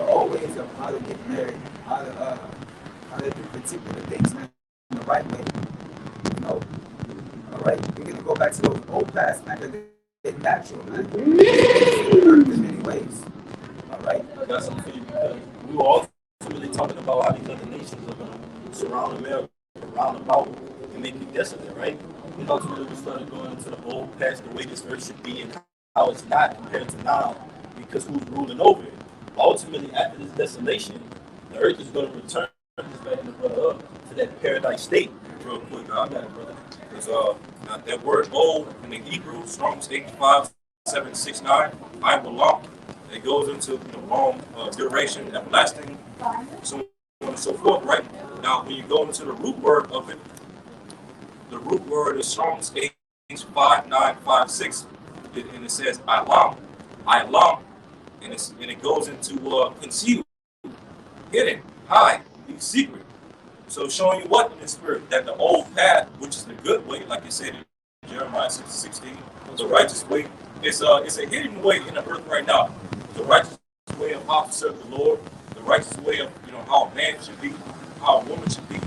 old ways of how to get married, how to do particular things, man, in the right way. All right? We're going to go back to those old past, man, because they're natural, man. They're in many ways. All right? got something for you because we were ultimately talking about how these other nations are going to surround America, round about, and make it desolate, right? And ultimately we started going into the old past, the way this earth should be, and how it's not compared to now, because who's ruling over it. Ultimately, after this desolation, the earth is going to return, just backing the brother up, to that paradise state. Real quick, I got it, brother. because that word old in the Hebrew, Strong's 85769, I belong. It goes into long duration, everlasting, so on and so forth, right? Now, when you go into the root word of it, the root word is Strong's 5956, and it says I long, and it goes into conceal, hidden, hide, be secret. So showing you what in the spirit, that the old path, which is the good way, like you said in Jeremiah 6:16, the righteous way, it's a hidden way in the earth right now. The righteous way of how to serve the Lord, the righteous way of how a man should be, how a woman should be.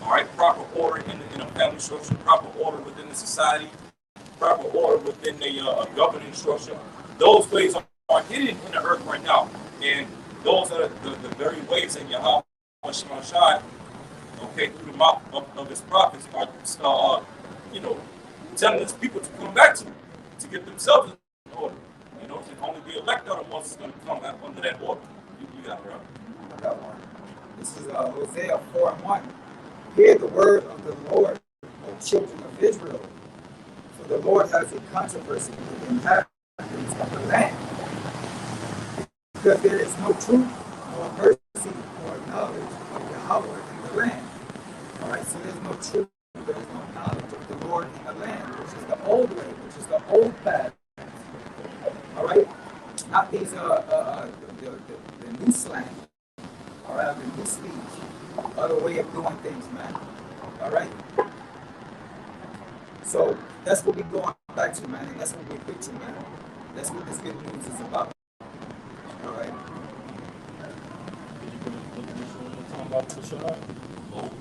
All right, proper order in a family structure, proper order within the society, proper order within the governing structure. Those ways are hidden in the earth right now, and those are the very ways that Yahweh Shai, okay, through the mouth of his prophets, are telling his people to come back to get themselves in order. To only the elect are the ones that's going to come out under that order. You got it, right? I got one. This is Hosea 4:1. Hear the word of the Lord, O children of Israel. For the Lord has a controversy with the inhabitants of the land. Because there is no truth, nor mercy, nor knowledge of Yahweh in the land. All right, so there's no truth, there's no knowledge of the Lord in the land, which is the old way, which is the old path. All right, not these the new slang, all right, the new speech, other way of doing things, man. All right. So that's what we're going back to, man, and that's what we're preaching, man. That's what this good news is about. All right. Could you put a definition on the time about the Shaddai? Oh,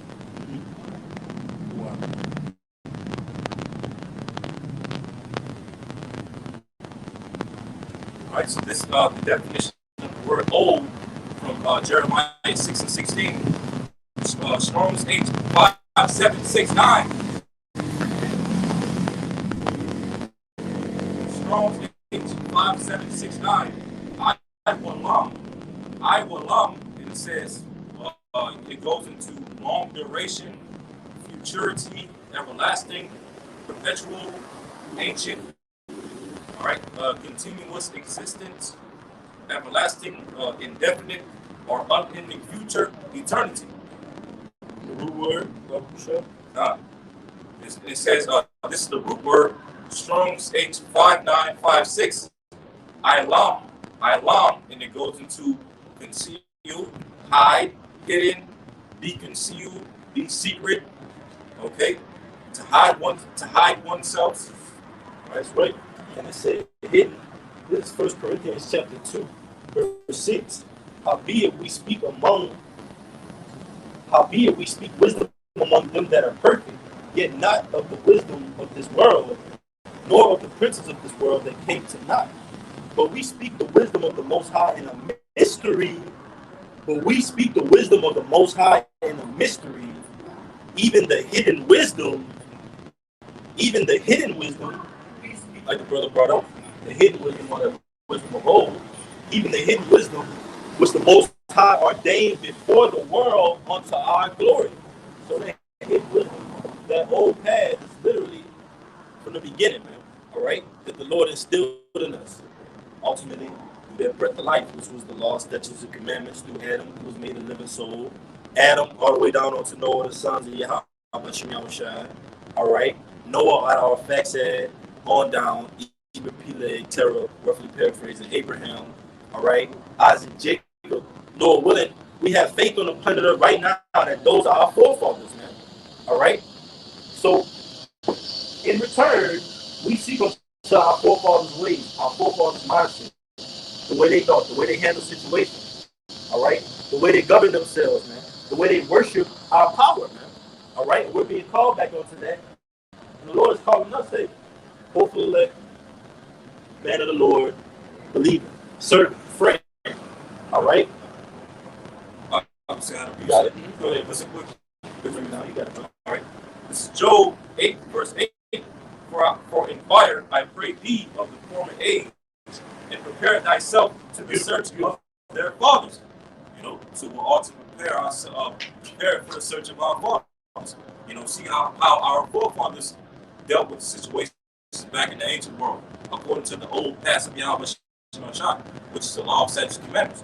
all right, so this the definition of the word old from Jeremiah 6:16, Strong's 85769. Strong's 85769. I will long, and it says it goes into long duration, futurity, everlasting, perpetual, ancient. All right, continuous existence, everlasting, indefinite, or unending future, eternity. The root word, Sure. It says this is the root word, Strong's H5956. I long, and it goes into conceal, hide, hidden, be concealed, be secret. Okay, to hide oneself. That's right. And it said hidden. This is 1 Corinthians chapter 2, verse 6. Howbeit we speak wisdom among them that are perfect, yet not of the wisdom of this world, nor of the princes of this world that came to naught. But we speak the wisdom of the Most High in a mystery. But we speak the wisdom of the Most High in a mystery, even the hidden wisdom, like the brother brought up, the hidden wisdom or the wisdom of old, even the hidden wisdom which the Most High ordained before the world unto our glory. So that hidden wisdom, that old path is literally from the beginning, man. All right, that the Lord instilled in us. Ultimately, through their breath of life, which was the law, statutes, and commandments through Adam, who was made a living soul. Adam, all the way down onto Noah, the sons of Yahweh, all right. Noah, out of our facts had on down, even Peleg, Terah, roughly paraphrasing, Abraham, all right, Isaac, Jacob, Lord willing, we have faith on the planet Earth right now that those are our forefathers, man. All right. So, in return, we seek to our forefathers' ways, our forefathers' mindset, the way they thought, the way they handle situations, all right, the way they govern themselves, man, the way they worship our power, man. All right, we're being called back onto that, and the Lord is calling us, say, hopefully elect, man of the Lord, believer, servant, friend, All right. I'm saying how to You be got said. it. Go ahead. Listen quick. Now you got it. All right. This is Job 8, verse 8. For inquire, I pray thee of the former age, and prepare thyself to the search of their fathers. So we ought to prepare ourselves, prepare for the search of our fathers. See how our forefathers dealt with situations back in the ancient world, according to the old path of Yahweh Shemashah, which is the law of statutes and commandments.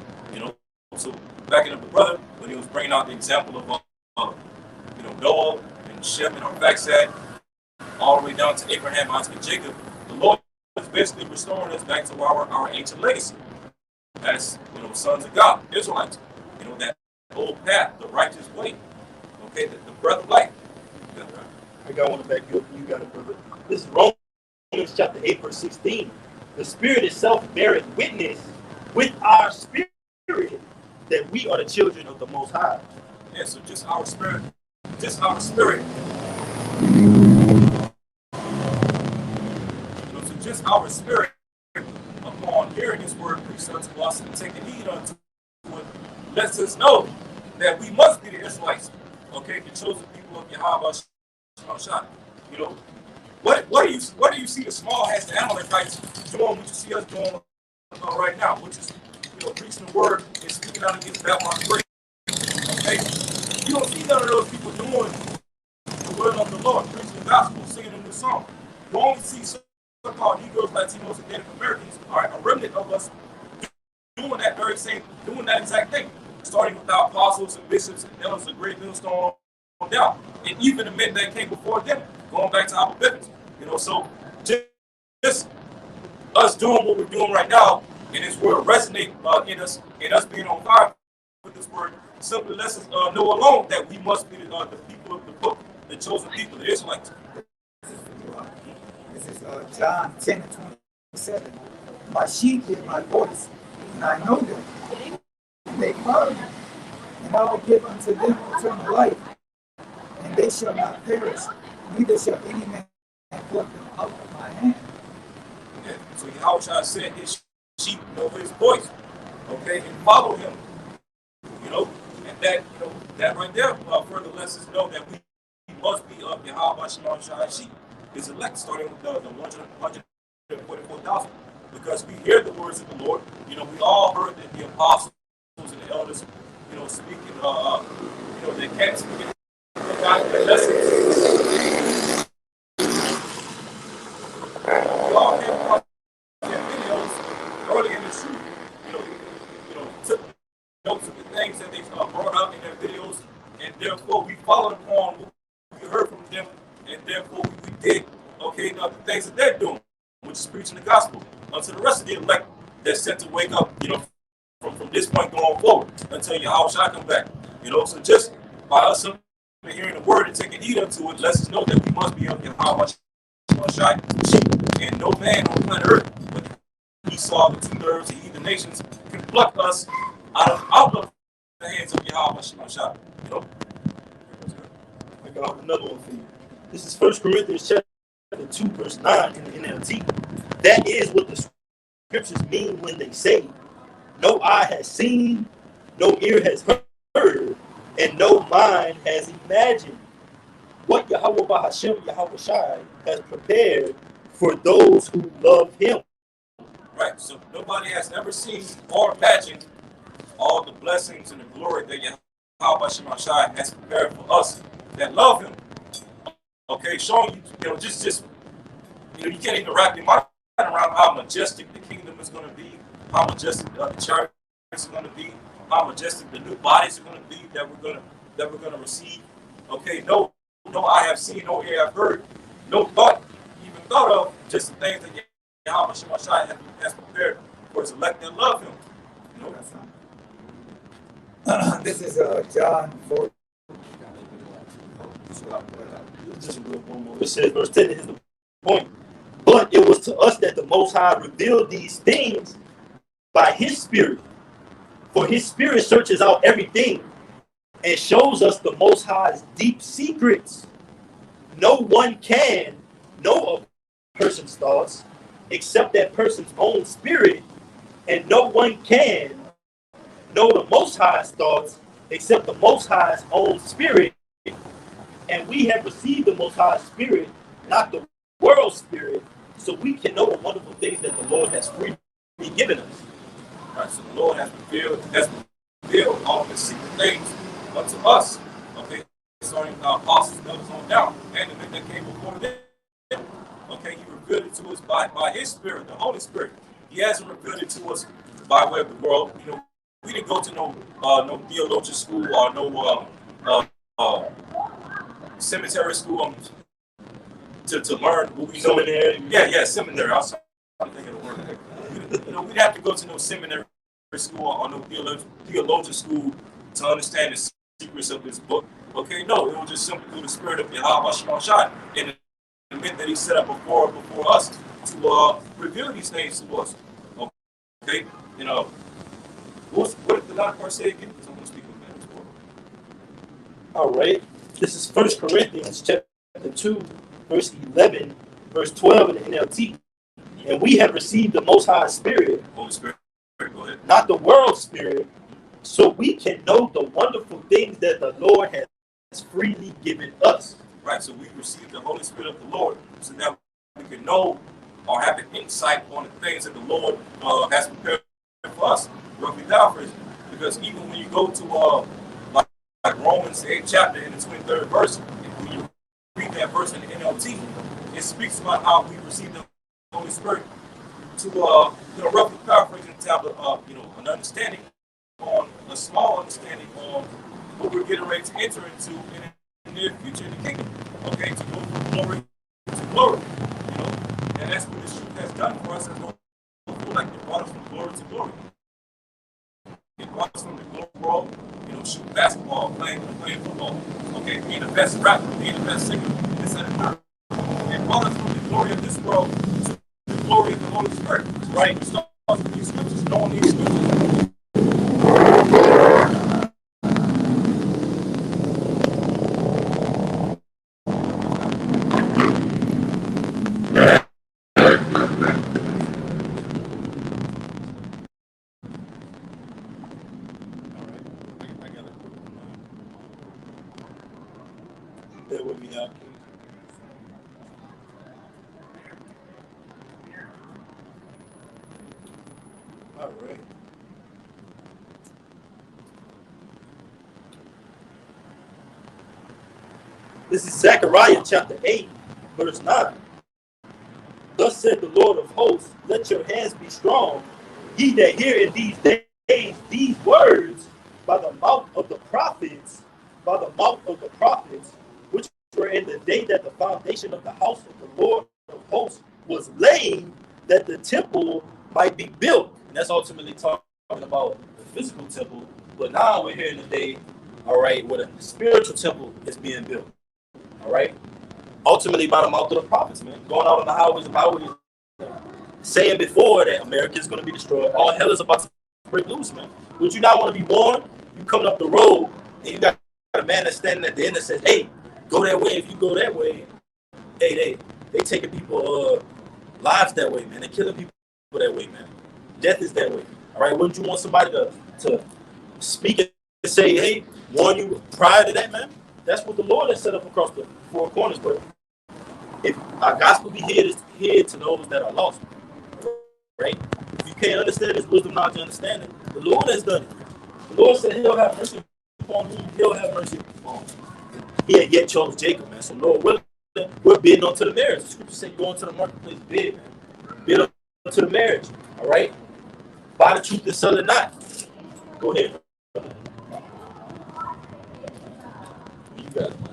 So backing up the brother when he was bringing out the example of Noah and Shem and Arphaxad, all the way down to Abraham, Isaac, and Jacob. The Lord is basically restoring us back to our ancient legacy as sons of God, Israelites. That old path, the righteous way, okay, the breath of life. I got one back. You got it, brother. This is Romans chapter 8, verse 16. The Spirit itself beareth witness with our spirit that we are the children of the Most High. Yeah, so just our spirit. So just our spirit, upon hearing His word preached unto us and taking heed unto it, lets us know that we must be the Israelites, okay, the chosen people of Yahweh Shemashah. What do you see the small hats, the Amalekites doing? What you see us doing right now, which is preaching the word and speaking out against Babylon's great. Okay, you don't see none of those people doing the word of the Lord, preaching the gospel, singing a new song. You only see so-called Negroes, Latinos, and Native Americans, a remnant of us, doing that exact thing, starting with our apostles and bishops and elders, a great millstone down, and even the men that came before them, going back to our biblics. So just us doing what we're doing right now, and this word resonate in us being on fire with this word, simply lets us know alone that we must be the people of the book, the chosen people, the Israelites. This is John 10 and 27. My sheep hear my voice, and I know them. And they follow me, and I will give unto them eternal life, and they shall not perish, neither shall any man pluck them out of my hand. Yeah. So Yahweh said his sheep know his voice, okay, and follow him. And that right there further lets us know that we must be of Yahweh Shemashah sheep, his elect, starting with the 144,000, because we hear the words of the Lord. We all heard that the apostles and the elders, speaking, they can't speak the gospel lessons. We all came across their videos early in the shoot, took notes of the things that they brought up in their videos, and therefore we followed upon what we heard from them, and therefore we did, the things that they're doing, which is preaching the gospel unto the rest of the elect that's set to wake up, from this point going forward until Yahweh shall come back. So just by us hearing the word and taking heed unto it, lets us know that we must be of Yahweh sheep, and no man on planet Earth, but he saw the 2/3 of heathen nations can pluck us out of the hands of Yahweh Shemashah. I got another one for you. This is 1 Corinthians chapter 2, verse 9 in the NLT. That is what the scriptures mean when they say, no eye has seen, no ear has heard, and no mind has imagined what Yahweh Bahashem, Yahweh Shai, has prepared for those who love him. Right, so nobody has ever seen or imagined all the blessings and the glory that Yahweh Shemashah has prepared for us that love him. Okay, showing you, just you can't even wrap your mind around how majestic the kingdom is going to be, how majestic the church is going to be, how majestic the new bodies are going to be that we're gonna receive. Okay, no eye have seen, no ear have heard, no thought even thought of, just the things that Yahweh Shemashah has prepared for his elect that love him. This is John 4. Just one more. It says, verse 10 is the point. But it was to us that the Most High revealed these things by his Spirit. For his Spirit searches out everything and shows us the Most High's deep secrets. No one can know a person's thoughts except that person's own spirit, and no one can know the Most High's thoughts except the Most High's own spirit. And we have received the Most High's spirit, not the world's spirit, so we can know the wonderful things that the Lord has freely given us. Right? So the Lord has revealed all the secret things unto us. Okay, concerning the apostles and others on down, and the men that came before them. Okay, he revealed it to us by his spirit, the Holy Spirit. He hasn't revealed it to us by way of the world. You know, we didn't go to no theologian school or no cemetery school to learn what we know. Seminary. Yeah, seminary. I was trying to think of the word. You know, we'd have to go to no seminary school or no theologian school to understand the secrets of this book. Okay, no, it was just simply through the spirit of Yahweh Shemashai and the men that he set up before us to reveal these things to us. Okay, you know, what did the last part say again? Because I'm going to speak with that as well. All right. This is 1 Corinthians chapter 2, verse 11, verse 12 in the NLT. And we have received the Most High Spirit, Holy Spirit, go ahead. not the world's spirit, so we can know the wonderful things that the Lord has freely given us. Right, so we receive the Holy Spirit of the Lord so that we can know or have an insight on the things that the Lord has prepared for us, roughly paraphrasing. Because even when you go to like Romans 8th chapter in the 23rd verse, when you read that verse in the NLT, it speaks about how we receive the Holy Spirit to roughly paraphrasing to have an understanding on a small understanding on what we're getting ready to enter into in the near future in the kingdom. Okay, to go from glory to glory, you know, and that's what this truth has done for us as well. Like it brought us from glory to glory. It brought us from the glory world, you know, shooting basketball, playing football, okay, being the best rapper, being the best singer, this and that. It brought us from the glory of this world to the glory of the Holy Spirit, right? We start with these scriptures, knowing these scriptures. Bear with me now. All right. This is Zechariah chapter 8, verse 9. Thus said the Lord of hosts, let your hands be strong, ye that hear in these days these words by the mouth of the prophets, which were in the day that the foundation of the house of the Lord of hosts was laid, that the temple might be built. And that's ultimately talking about the physical temple. But now we're here in the day, all right, where the spiritual temple is being built. All right. Ultimately by the mouth of the prophets, man. Going out on the highways and byways, saying before that America is going to be destroyed. All hell is about to break loose, man. Would you not want to be warned? You coming up the road and you got a man that's standing at the end that says, hey, go that way. If you go that way, hey, they taking people lives that way, man. They're killing people that way, man. Death is that way. All right. Wouldn't you want somebody to speak and say, hey, warn you prior to that, man? That's what the Lord has set up across the four corners. But if our gospel be hid to those that are lost, right? If you can't understand His wisdom, knowledge, and understanding, the Lord has done it. The Lord said He'll have mercy upon whom He'll have mercy upon. He had yet chose Jacob, man. So Lord willing, we're bidding onto the marriage. The scripture says go into the marketplace, bid, man. Bid onto the marriage. All right? Buy the truth and sell it not. Go ahead. You got it, man.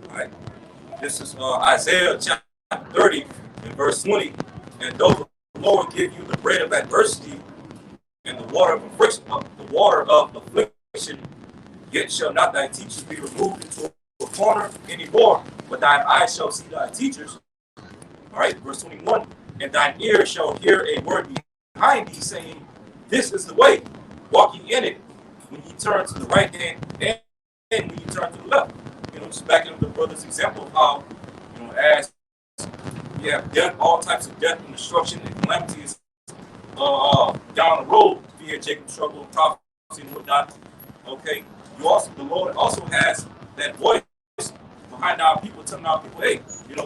Right. This is Isaiah chapter 30 and verse 20. And though the Lord give you the bread of adversity and the water of affliction, yet shall not thy teachers be removed into a corner anymore, but thine eyes shall see thy teachers. All right, verse 21. And thine ear shall hear a word behind thee, saying, this is the way, walk ye in it, when ye turn to the right hand and when you turn to the left. You know, just backing up the brother's example of how, you know, as You have death, all types of death and destruction and calamities down the road via Jacob's trouble, prophecy, and whatnot. Okay, the Lord also has that voice behind our people, telling our people, hey,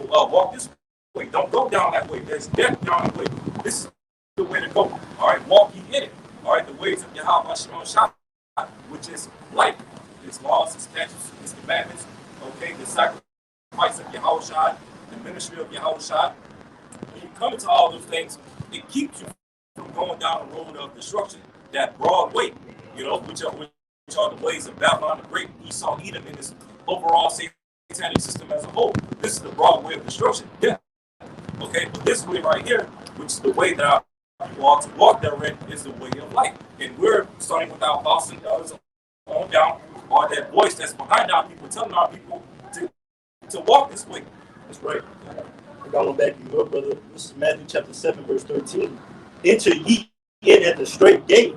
walk this way. Don't go down that way. There's death down that way. This is the way to go. All right, walk ye in it. All right, the ways of Yahweh Shah, which is life, His laws, His statutes, His commandments. Okay, the sacrifice of Yahweh Shah, the ministry of Yahweh Shah. When you come into all those things, it keeps you from going down the road of destruction, that broad way, which are the ways of Babylon, the great Esau, Edom, in this overall satanic system as a whole. This is the broad way of destruction, yeah. Okay, but this way right here, which is the way that our people ought to walk therein, is the way of life. And we're starting with our boss and others on down, or that voice that's behind our people, telling our people to walk this way. That's right. Going back to your brother, this is Matthew chapter 7, verse 13. Enter ye in at the straight gate,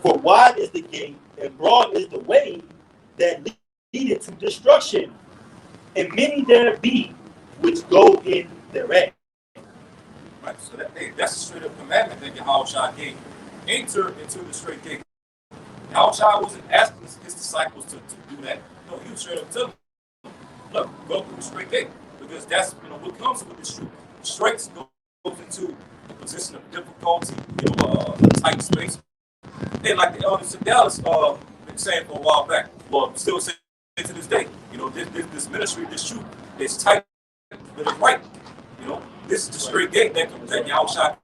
for wide is the gate, and broad is the way that leadeth to destruction, and many there be which go in thereat. Right, so that's a straight up commandment that Yahweh Shah gave. Enter into the straight gate. Yahweh Shah wasn't asking his disciples to do that. No, he was straight up telling them, look, go through the straight gate. Because that's what comes with this truth. Straight goes into a position of difficulty, a tight space. And like the elders of Dallas been saying for a while back, well, still saying to this day, this ministry, this truth is tight, but it's right. This is the straight gate that Yahweh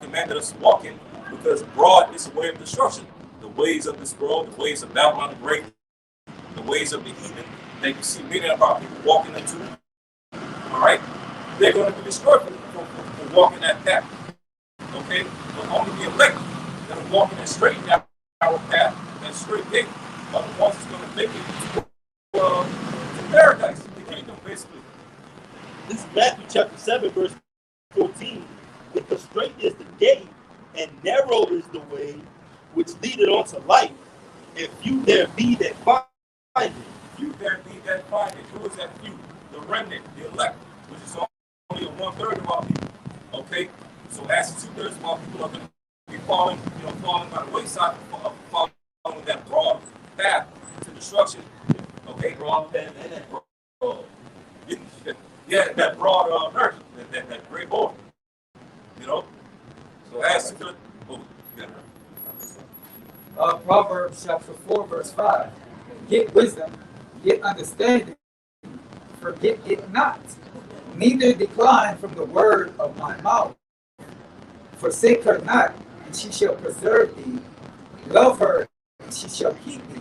commanded us to walk in, because broad is a way of destruction. The ways of this world, the ways of Babylon the Great, the ways of the heathen that you see many of our people walking into. All right, they're going to be destroyed for walking that path. Okay, but only the elect that are walking that straight narrow path, that straight gate, are the ones that's going to make it to paradise, the kingdom, basically. This is Matthew chapter 7, verse 14. Because straight is the gate, and narrow is the way which leadeth unto life, and few there be that find it. Few there be that find it. Who is that few? The remnant, the elect, which is only 1/3 of our people. Okay, so as 2/3 of our people are going to be falling by the wayside, following that broad path to destruction. Okay, broad path and that broad, that broad earth, that great board. So as 2/3. Proverbs chapter 4, verse 5. Get wisdom, get understanding, forget it not. Neither decline from the word of my mouth. Forsake her not, and she shall preserve thee. Love her, and she shall keep thee.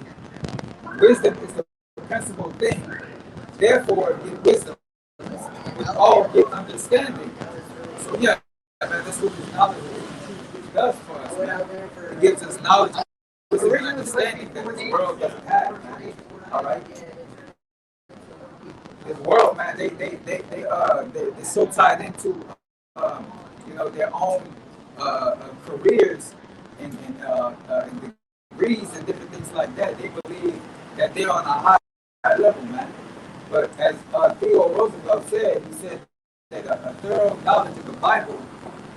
Wisdom is the principal thing. Therefore, get wisdom. With all, get understanding. So yeah, man, that's what this knowledge does for us, man. It gives us knowledge, wisdom, and understanding that this world doesn't have, man. All right. This world, man, they're so tied into, their own careers and degrees and different things like that. They believe that they're on a high level, man. But as Theo Roosevelt said, he said that a thorough knowledge of the Bible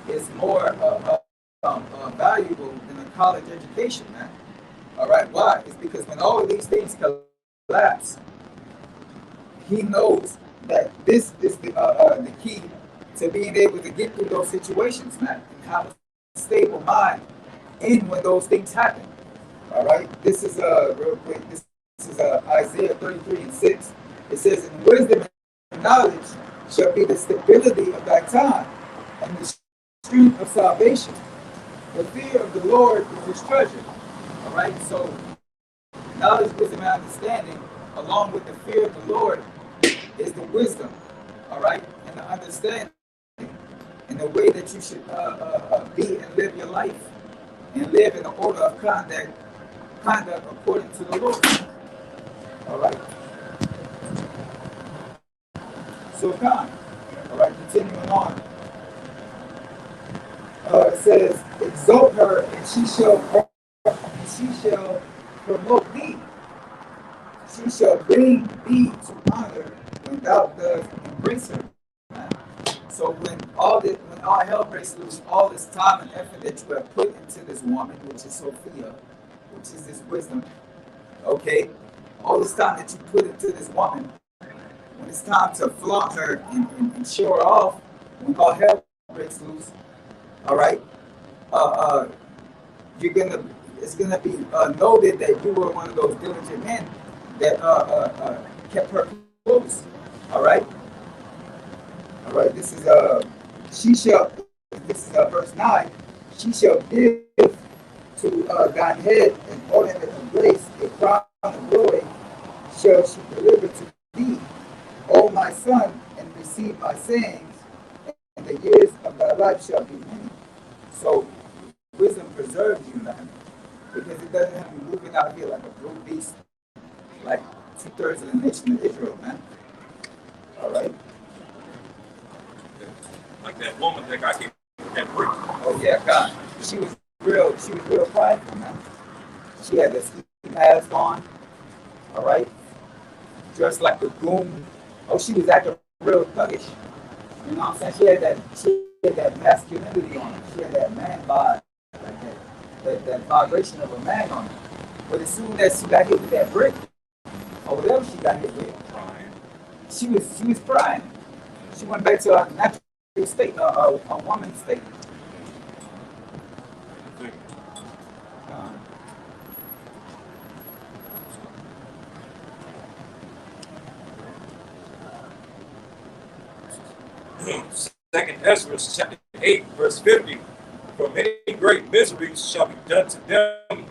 is more valuable than a college education, man. All right, why? It's because when all of these things collapse, he knows that this is the key to being able to get through those situations, man, and have a stable mind in when those things happen. All right, this is real quick. This is Isaiah 33:6. It says, "And wisdom and knowledge shall be the stability of thy time, and the strength of salvation. The fear of the Lord is his treasure." All right, so knowledge, wisdom, and understanding, along with the fear of the Lord, is the wisdom. All right, and the understanding, and the way that you should be and live your life, and live in the order of conduct according to the Lord. All right. So come. All right, continuing on. It says, "Exalt her, and she shall promote thee. She shall bring thee to honor when thou dost embrace her." So when all hell breaks loose, all this time and effort that you have put into this woman, which is Sophia, which is this wisdom, okay, all this time that you put into this woman, when it's time to flaunt her and show her off, when all hell breaks loose, all right, uh, uh, you're gonna it's gonna be noted that you were one of those diligent men that kept her close. All right, all right. This is she shall. This is verse 9. She shall give to thine head an ornament of grace, a crown of glory shall she deliver to thee, O my son, and receive my sayings, and the years of thy life shall be many. So wisdom preserves you, man, because it doesn't have you moving out here like a brute beast, like 2/3 of the nation of Israel, man. All right. Like that woman that got hit with that brick. Oh yeah, God. She was real. She was real prideful, man. She had this mask on. All right. Dressed like a goon. Oh, she was acting real thuggish. You know what I'm saying? She had that masculinity on her. She had that man vibe, like that vibration of a man on her. But as soon as she got hit with that brick, or whatever she got hit with, she was crying. She went back to her natural state, a woman's state. Second Ezra chapter 8, verse 50. For many great miseries shall be done to them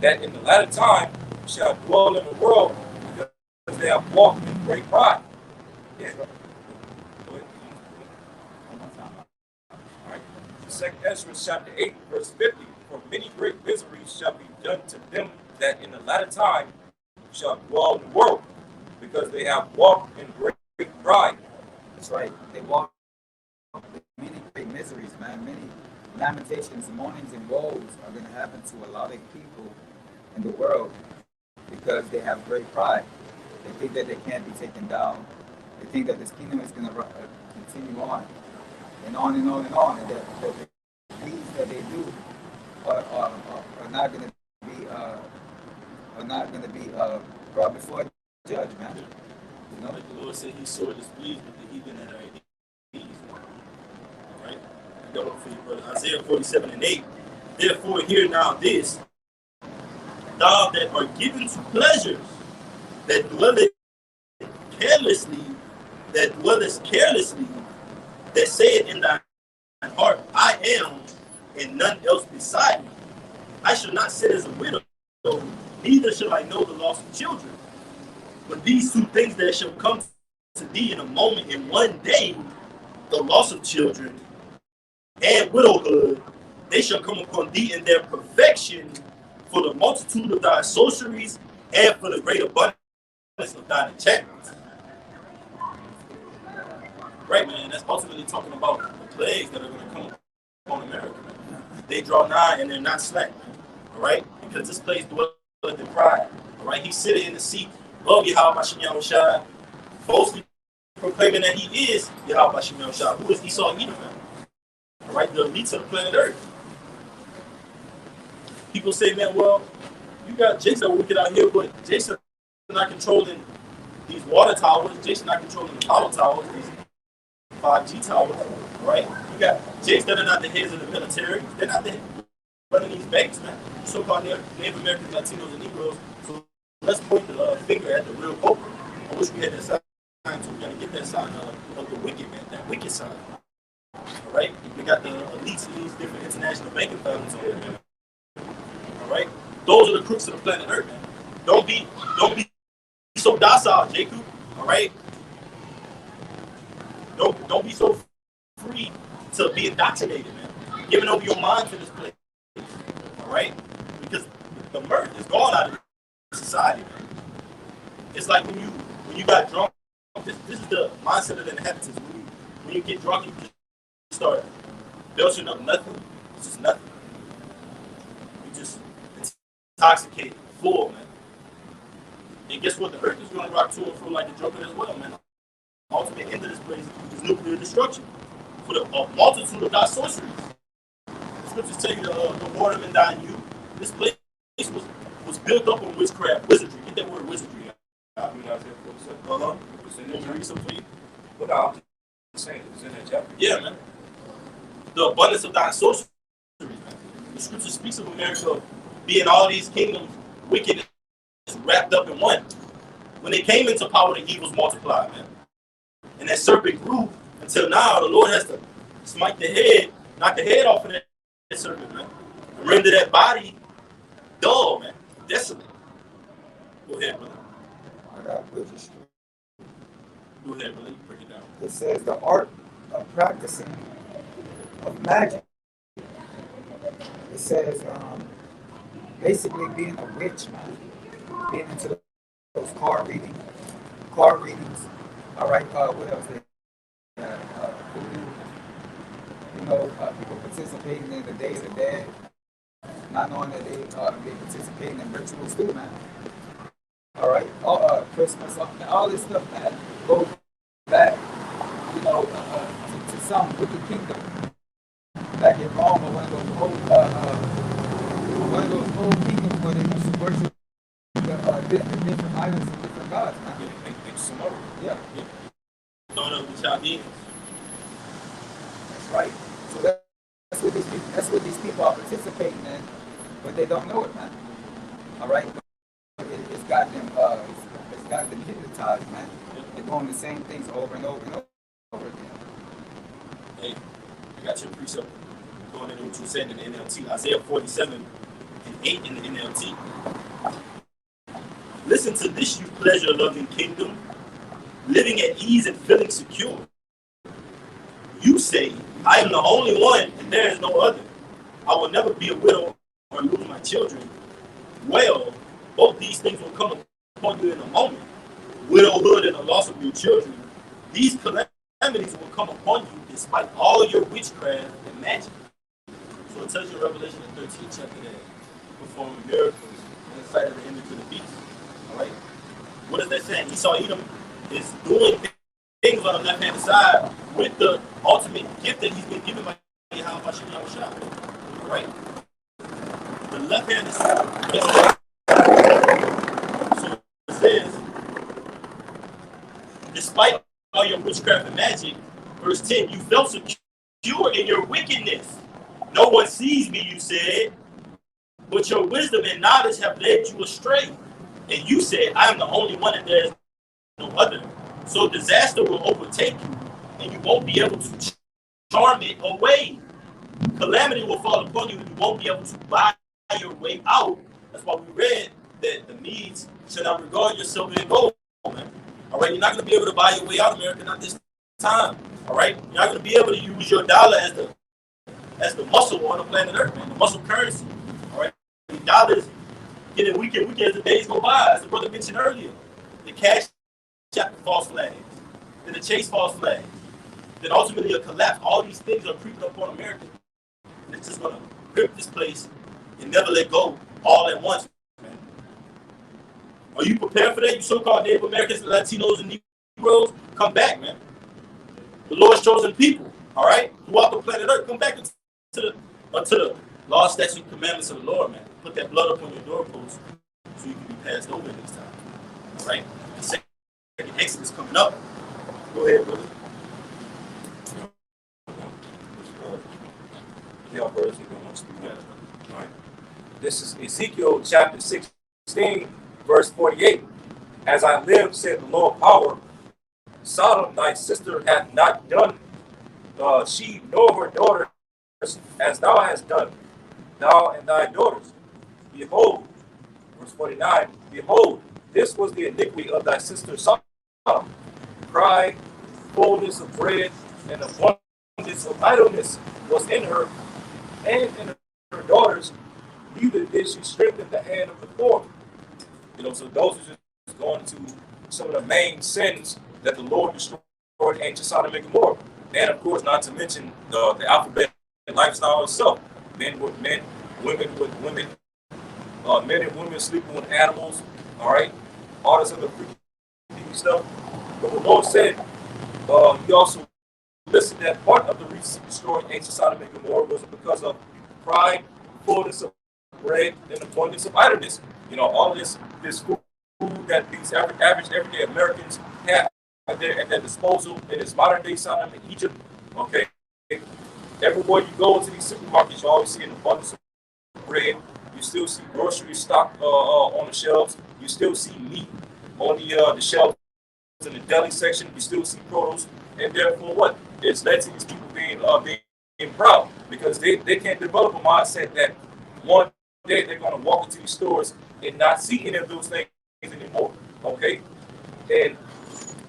that in the latter time shall dwell in the world, because they have walked in great pride. Yeah. Go ahead. All right. Second Ezra chapter 8, verse 50. For many great miseries shall be done to them that in the latter time shall dwell in the world, because they have walked in great pride. That's right. They walk many great miseries, man. Many lamentations, moanings, and woes are going to happen to a lot of people in the world because they have great pride. They think that they can't be taken down. They think that this kingdom is going to continue on and on and on and on, and that the deeds that they do are not going to be brought before a judge, man. You know, like the Lord said, He sore displeased with the heathen that are at ease. All right, I got one for you, brother. Isaiah 47:8. Therefore, hear now this: thou that are given to pleasures, that dwelleth carelessly, that saith in thine heart, I am, and none else beside me. I shall not sit as a widow, neither shall I know the loss of children. But these two things that shall come to thee in a moment, in one day, the loss of children and widowhood, they shall come upon thee in their perfection, for the multitude of thy sorceries and for the great abundance of thine enchantments. Right, man. That's ultimately talking about the plagues that are going to come upon America. Man. They draw nigh and they're not slack. All right, because this place dwelleth in pride. All right, he's sitting in the seat of Yahweh Shai, falsely proclaiming that he is Yahweh Shai, who is Esau Edom. All right, the elites of the planet Earth. People say, man, well, you got Jason wicked out here, but Jason not controlling these water towers. Jason not controlling the power towers, these 5G towers. Right? You got Jason that are not the heads of the military. They're not the running these banks, man. So-called Native Americans, Latinos, and Negroes. So let's point the finger at the real culprit. I wish we had that sign too. We gotta get that sign of the wicked, man. That wicked sign. All right? We got the elites of these different international banking firms over there, man. All right? Those are the crooks of the planet Earth, man. Don't be so docile, Jacob. All right? Don't be so free to be indoctrinated, man. Giving over your mind to this place. All right? Because the mirth is gone out of society, man. It's like when you got drunk. This is the mindset of the inhabitants. When you get drunk, you just start belching up nothing. It's just nothing. You just intoxicated, full, man. And guess what? The earth is going to rock to and fro like a drunken as well, man. The ultimate end of this place is nuclear destruction. for the multitude of thy sorceries. The scriptures tell you the waterman thy you. This place was built up on witchcraft, wizardry. Get that word wizardry. Read something for you. But I'm just saying, it's in that chapter. Yeah, man. The abundance of thy sorceries, man. The scripture speaks of America being all these kingdoms, wickedness wrapped up in one. When they came into power, the evils multiplied, man. And that serpent grew until now the Lord has to smite the head, knock the head off of that serpent, man. And render that body dull, man. Desolate. Go ahead, brother. I got registry. Go ahead, brother. You break it down. It says the art of practicing of magic. It says basically being a witch, man. Being into those card readings. All right, what else? People participating in the Day of the Dead, not knowing that they participating in rituals too, man. All right, Christmas, all this stuff, man, goes back, to some wicked kingdom back in Rome, or one of those old kingdoms where they used to worship the different idols and different gods, man. Yeah. Throwing up the Chaldeans. That's right. So that's what these people are participating in, but they don't know it, man. All right. It's got them hypnotized, man. They're doing the same things over and over and over again. Hey, I got your precept going into what you said in the NLT. Isaiah 47 and 8 in the NLT. Listen to this, you pleasure-loving kingdom, living at ease and feeling secure. You say, I am the only one and there is no other. I will never be a widow or lose my children. Well, both these things will come upon you in a moment. Widowhood and the loss of your children. These calamities will come upon you despite all your witchcraft and magic. So it tells you in Revelation 13 chapter that performing miracles in the sight of the image of the beast. All right? What is that saying? Esau Edom is doing things on the left-hand side with the ultimate gift that he's been given by Yahweh Shah. Right? The left-hand side. So it says, despite all your witchcraft and magic, verse 10, you felt secure in your wickedness. No one sees me, you said, but your wisdom and knowledge have led you astray. And you said, I am the only one and there is no other. So disaster will overtake you, and you won't be able to charm it away. Calamity will fall upon you, and you won't be able to buy your way out. That's why we read that the Medes should not regard your silver and gold. Man. All right, you're not going to be able to buy your way out, America, not this time. All right, you're not going to be able to use your dollar as the muscle on the planet Earth, man, the muscle currency. All right, the dollar is getting weaker and weaker as the days go by. As the brother mentioned earlier, the cash false flags, then the chase false flags, then ultimately a collapse. All these things are creeping up on America. And it's just going to grip this place and never let go all at once, man. Are you prepared for that, you so-called Native Americans, Latinos, and Negroes? Come back, man. The Lord's chosen people, all right? Throughout the planet Earth, come back to the law, statutes, and commandments of the Lord, man. Put that blood up on your doorpost so you can be passed over next time, all right? The second Exodus coming up. Go ahead, brother. This is Ezekiel chapter 16, verse 48. As I live, said the Lord power, Sodom, thy sister, hath not done, she nor her daughters, as thou hast done, thou and thy daughters. Behold, verse 49, behold, this was the iniquity of thy sister Sodom. Pride, fullness of bread, and abundance of idleness was in her, and in her daughters, neither did she strengthen the hand of the poor. So those are just going to some of the main sins that the Lord destroyed ancient Sodom and Gomorrah. And of course, not to mention the alphabet lifestyle itself. Men with men, women with women, men and women sleeping with animals, all right? All this other freaky stuff. But the Lord said, he also listen, that part of the reason destroying ancient Sodom and Gomorrah was because of pride, fullness of bread, and abundance of idleness. You know, all this food that these average everyday Americans have at their disposal in this modern day Sodom and Egypt. Okay, everywhere you go into these supermarkets, you always see an abundance of bread. You still see groceries stocked on the shelves. You still see meat on the shelves in the deli section. You still see produce, and therefore, what? It's led to these people being proud because they can't develop a mindset that one day they're going to walk into these stores and not see any of those things anymore. Okay, and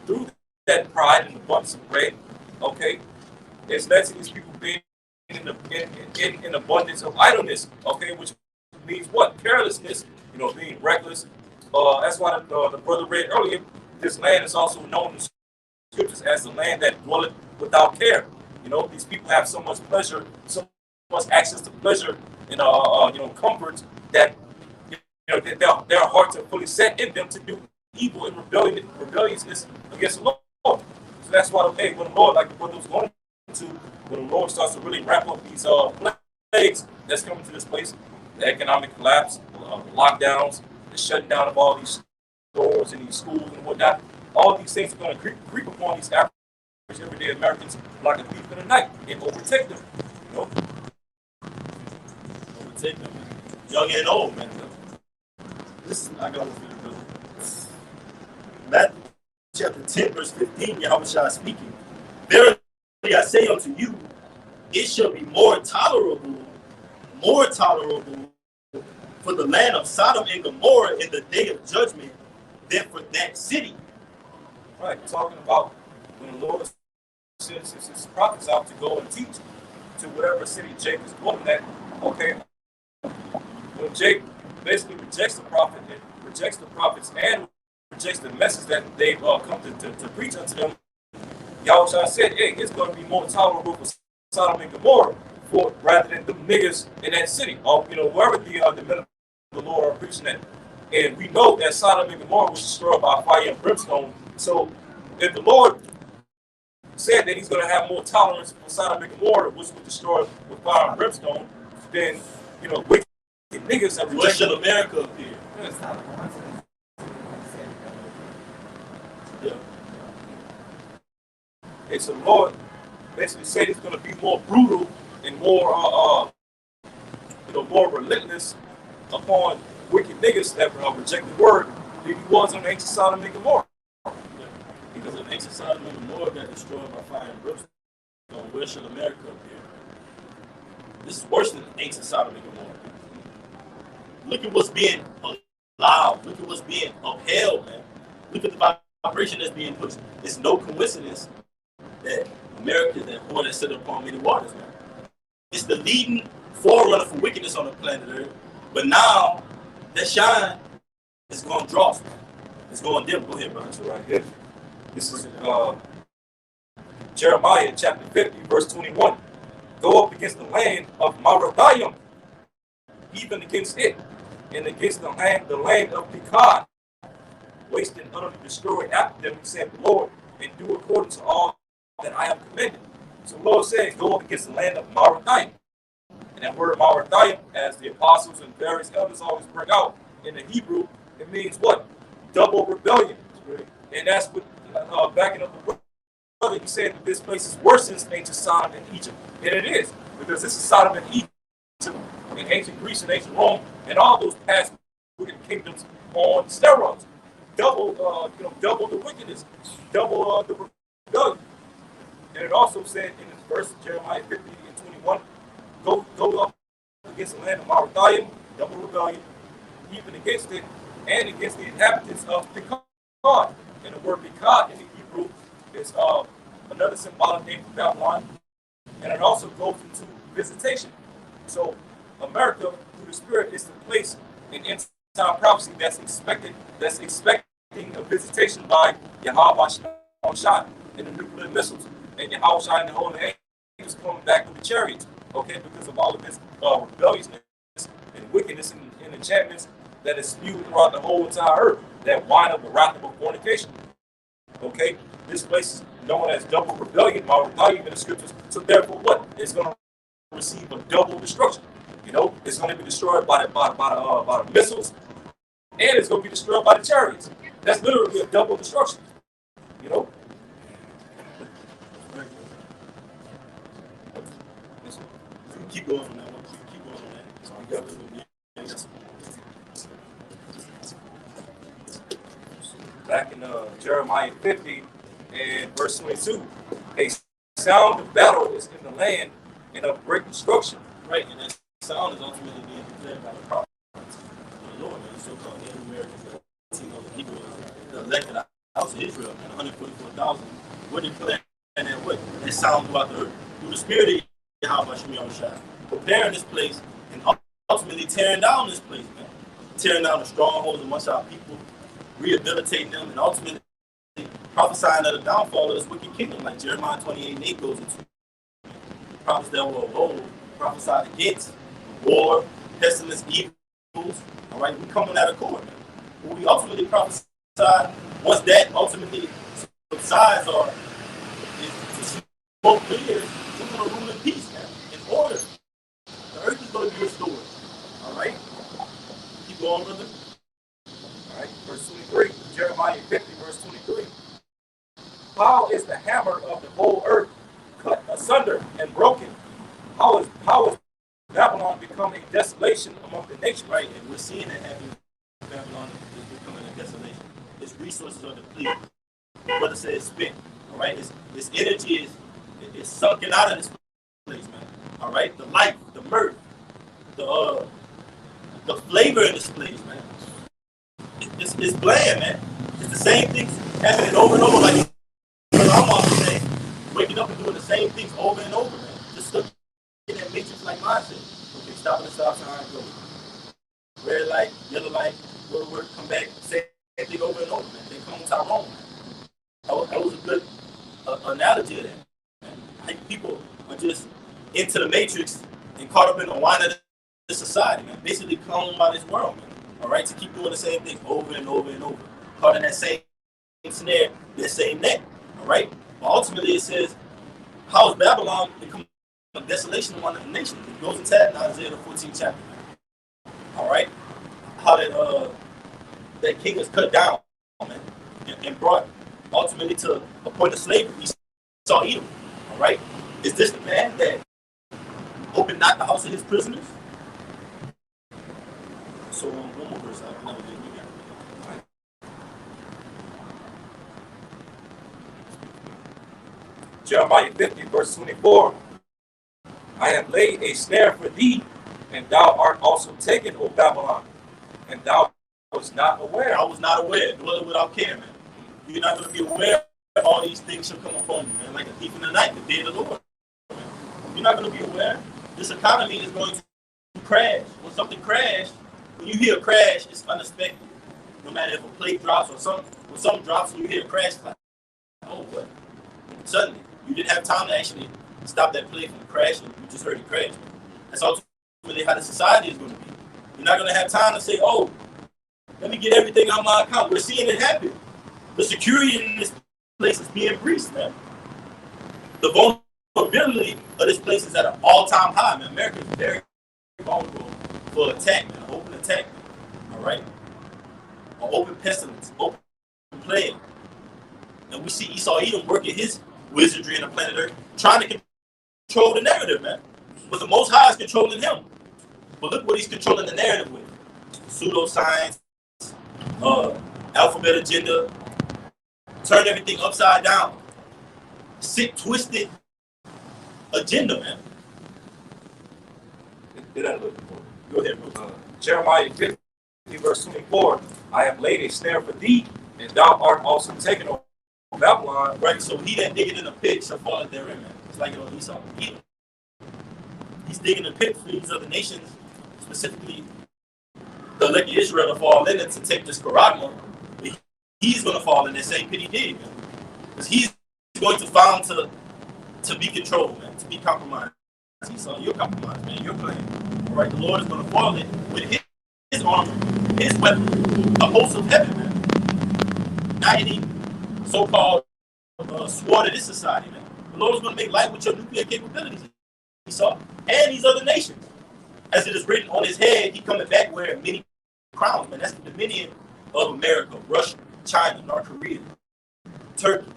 through that pride and abundance of bread, okay, it's led to these people being in abundance of idleness. Okay, which means what? Carelessness. You know, being reckless. That's why the brother read earlier. This land is also known in scriptures as the land that dwelleth without care. You know, these people have so much pleasure, so much access to pleasure and comfort that their hearts are fully set in them to do evil and rebelliousness against the Lord. So that's why, when the Lord, like the brother was going to, when the Lord starts to really wrap up these plagues that's coming to this place, the economic collapse, lockdowns, the shutting down of all these stores and these schools and whatnot, all these things are going to creep upon these average everyday Americans like a thief in the night and overtake them. You know? Overtake them. Young and old, man. Listen, I got one for you, brother. Matthew chapter 10, verse 15, Yahushua speaking. Verily I say unto you, it shall be more tolerable for the land of Sodom and Gomorrah in the day of judgment than for that city. Right, talking about when the Lord sends his prophets out to go and teach to whatever city Jake is dwelling at. Okay, when Jake basically rejects the prophet and rejects the prophets and rejects the message that they've come to preach unto them, Yahushua said, hey, it's going to be more tolerable for Sodom and Gomorrah rather than the niggas in that city, or wherever the men of the Lord are preaching at. And we know that Sodom and Gomorrah was destroyed by fire and brimstone. So if the Lord said that he's going to have more tolerance for Sodom and Gomorrah, which was destroyed with fire and brimstone, then wicked niggas have what shall America appear? Yeah. And so the Lord basically said he's going to be more brutal and more more relentless upon wicked niggas that reject the word than he was on ancient Sodom and Gomorrah. Because of ancient Sodom and Gomorrah got destroyed by fire and brimstone, where shall America appear? This is worse than ancient Sodom and Gomorrah. Look at what's being allowed. Look at what's being upheld, man. Look at the vibration that's being pushed. It's no coincidence that America is that whore that sit upon many waters, man. It's the leading forerunner for wickedness on the planet Earth. But now that shine is going to drop. It's going dim. Go ahead, brother. So right here, this is Jeremiah chapter 50, verse 21. Go up against the land of Marathaim, even against it, and against the land of Pekah, waste and utterly destroy after them, said the Lord, and do according to all that I have commanded. So the Lord says, go up against the land of Marathaim. And that word Marathaim, as the apostles and various elders always bring out in the Hebrew, it means what? Double rebellion. And that's what, backing up the brother, he said that this place is worse than ancient Sodom and Egypt. And it is, because this is Sodom and Egypt in ancient Greece and ancient Rome, and all those past wicked kingdoms on steroids. Double the wickedness, double the rebellion. And it also said in this verse, Jeremiah 50 and 21, go up against the land of Marathaim, double rebellion, even against it, and against the inhabitants of Pekah. And the word Pekah in the Hebrew is another symbolic name for Babylon, and it also goes into visitation. So America, through the Spirit, is the place in end-time prophecy that's expecting a visitation by Yahweh Shai and the nuclear missiles, and Yahweh Shai and the holy angels coming back with the chariots. Okay, because of all of this rebelliousness and wickedness and enchantments that is spewed throughout the whole entire earth, that wine of the wrath of fornication. Okay, this place known as double rebellion, all even the scriptures. So therefore, what? It's going to receive a double destruction. It's going to be destroyed by the missiles, and it's going to be destroyed by the chariots. That's literally a double destruction. You know. Keep going from that one. Keep going from that. So I got to Back in Jeremiah 50 and verse 22, a sound of battle is in the land and of great destruction. Right, and that sound is ultimately being declared by the prophet. The Lord, man, so-called Native Americans, the Negroes, the elected house of Israel, and 144,000 were declaring that what? That sound throughout the earth. Through the spirit of Yahweh Shemi Yahushua, preparing this place and ultimately tearing down this place, man. Tearing down the strongholds amongst our people, rehabilitating them, and ultimately prophesying of the downfall of this wicked kingdom, like Jeremiah 28:8 goes into. The prophets that were of old prophesied against war, pestilence, evils. All right, we coming out of court, man. What we ultimately prophesied, once that ultimately subsides or is smoke clears, we're going to rule in peace, man, in order. The earth is going to be restored. All right, keep going, brother. All right, verse 23, Jeremiah 50, verse 23. How is the hammer of the whole earth cut asunder and broken? How is Babylon become a desolation among the nations? Right, and we're seeing that happen. Babylon is becoming a desolation. Its resources are depleted. Brother said it's spent. All right, its energy is sunken out of this place, man. All right, the life, the mirth, the flavor in this place, man. It's bland, man. It's the same things happening over and over, like I'm often saying, waking up and doing the same things over and over, man. Just stuck in that matrix like mindset. Okay, stop at the stop sign, go. Red light, yellow light, go to work, come back, same thing over and over, man. They come on Tyrone, man. That was a good analogy of that, man. Like people are just into the matrix and caught up in the wine of the society, man. Basically cloned by this world, man. All right, to keep doing the same thing over and over and over, caught in that same snare, that same net. All right, but ultimately it says, "How is Babylon become a desolation among the nations?" It goes into that in Isaiah the 14th chapter. All right, how that king is cut down, man, and brought ultimately to a point of slavery. He saw Edom. All right, is this the man that opened not the house of his prisoners? So one more verse. Jeremiah 50, verse 24. I have laid a snare for thee, and thou art also taken, O Babylon, and thou was not aware. I was not aware, dwelling without care, man. You're not going to be aware that all these things shall come upon you, man, like a thief in the night, the day of the Lord. Man. You're not going to be aware. This economy is going to crash. When something crashes, when you hear a crash, it's unexpected. No matter if a plate drops or when something drops and you hear a crash, like, oh, what? Suddenly, you didn't have time to actually stop that plate from crashing. You just heard it crash. That's ultimately how the society is going to be. You're not going to have time to say, oh, let me get everything on my account. We're seeing it happen. The security in this place is being breached, man. The vulnerability of this place is at an all-time high, man. America is very vulnerable for attack, man. Open attack, man. All right? Or open pestilence, open plague. And we see Esau Edom working his wizardry in the planet Earth, trying to control the narrative, man. But the Most High is controlling him. But look what he's controlling the narrative with. Pseudoscience, alphabet agenda, turn everything upside down. Sick, twisted agenda, man. Go ahead, bro. Jeremiah 50, verse 24. I have laid a snare for thee, and thou art also taken, O Babylon. Right, so he that diggeth in the pit shall fall therein, man. It's like Esau. He's digging a pit for these other nations, specifically the elected Israel to fall in it to take this charagma. He's going to fall in that same pit he did, man. Because he's going to found to be controlled, man, to be compromised. Esau, you're compromised, man. You're playing. All right, the Lord is going to fall in with his armor, his weapon, the host of heaven, man. Not any so-called swore to this society, man. The Lord is going to make light with your nuclear capabilities, Esau, and these other nations. As it is written on his head, he coming back wearing many crowns, man. That's the dominion of America, Russia, China, North Korea, Turkey,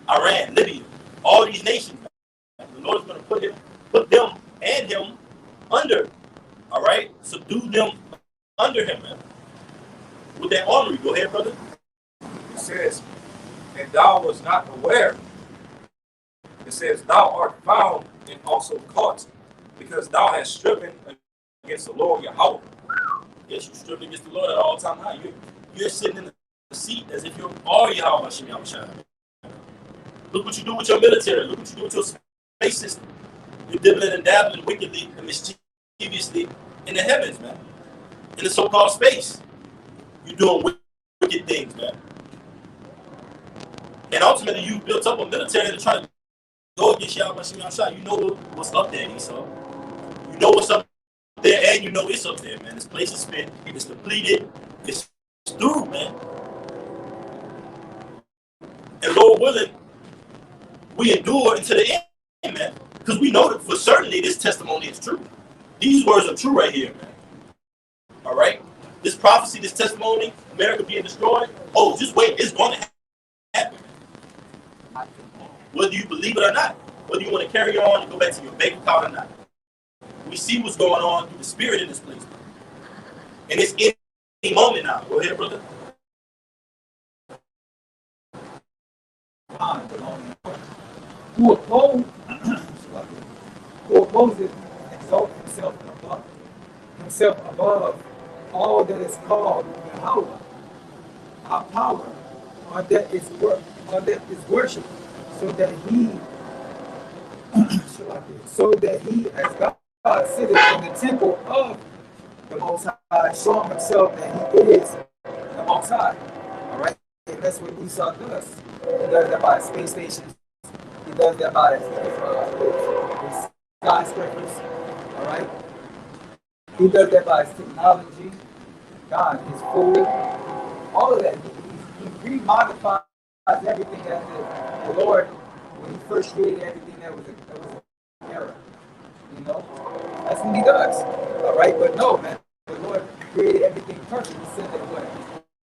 Iran, Libya, all these nations, man. The Lord is going to put them and him under, all right? Subdue them under him, man. With that armory, go ahead, brother. It says, and thou was not aware. It says, thou art found and also caught, because thou hast striven against the Lord Yahweh. Yes, you strive against the Lord at all time high. You're sitting in the seat as if you're all Yahweh Hashem Yahushua. Look what you do with your military. Look what you do with your space system. You're dibbling and dabbling wickedly and mischievously in the heavens, man. In the so-called space. You're doing wicked things, man. And ultimately, you built up a military to try to go against Yahweh Hashem Yahushua. You know what's up there, Esau. You know what's up there, and you know it's up there, man. This place is spent, it's depleted, it's through, man. And Lord willing, we endure until the end, man. Because we know that for certainty this testimony is true. These words are true right here, man. All right? This prophecy, this testimony, America being destroyed, oh, just wait, it's going to happen. Whether you believe it or not, whether you want to carry on and go back to your bank account or not. We see what's going on through the spirit in this place. And it's any moment now. Go ahead, brother. Who opposes exalt himself above all that is called Yahweh, our power, or that is worship, so that he as God sitteth in the temple of the Most High, showing himself that he is the Most High. All right, and that's what Esau does. He does that by space stations. He does that by his skyscrapers. All right. He does that by his technology. God, his food, all of that. He remodifies everything that the Lord, when he first created everything that was an error. You know, that's what he does. All right, but no, man, the Lord created everything perfect. He said that what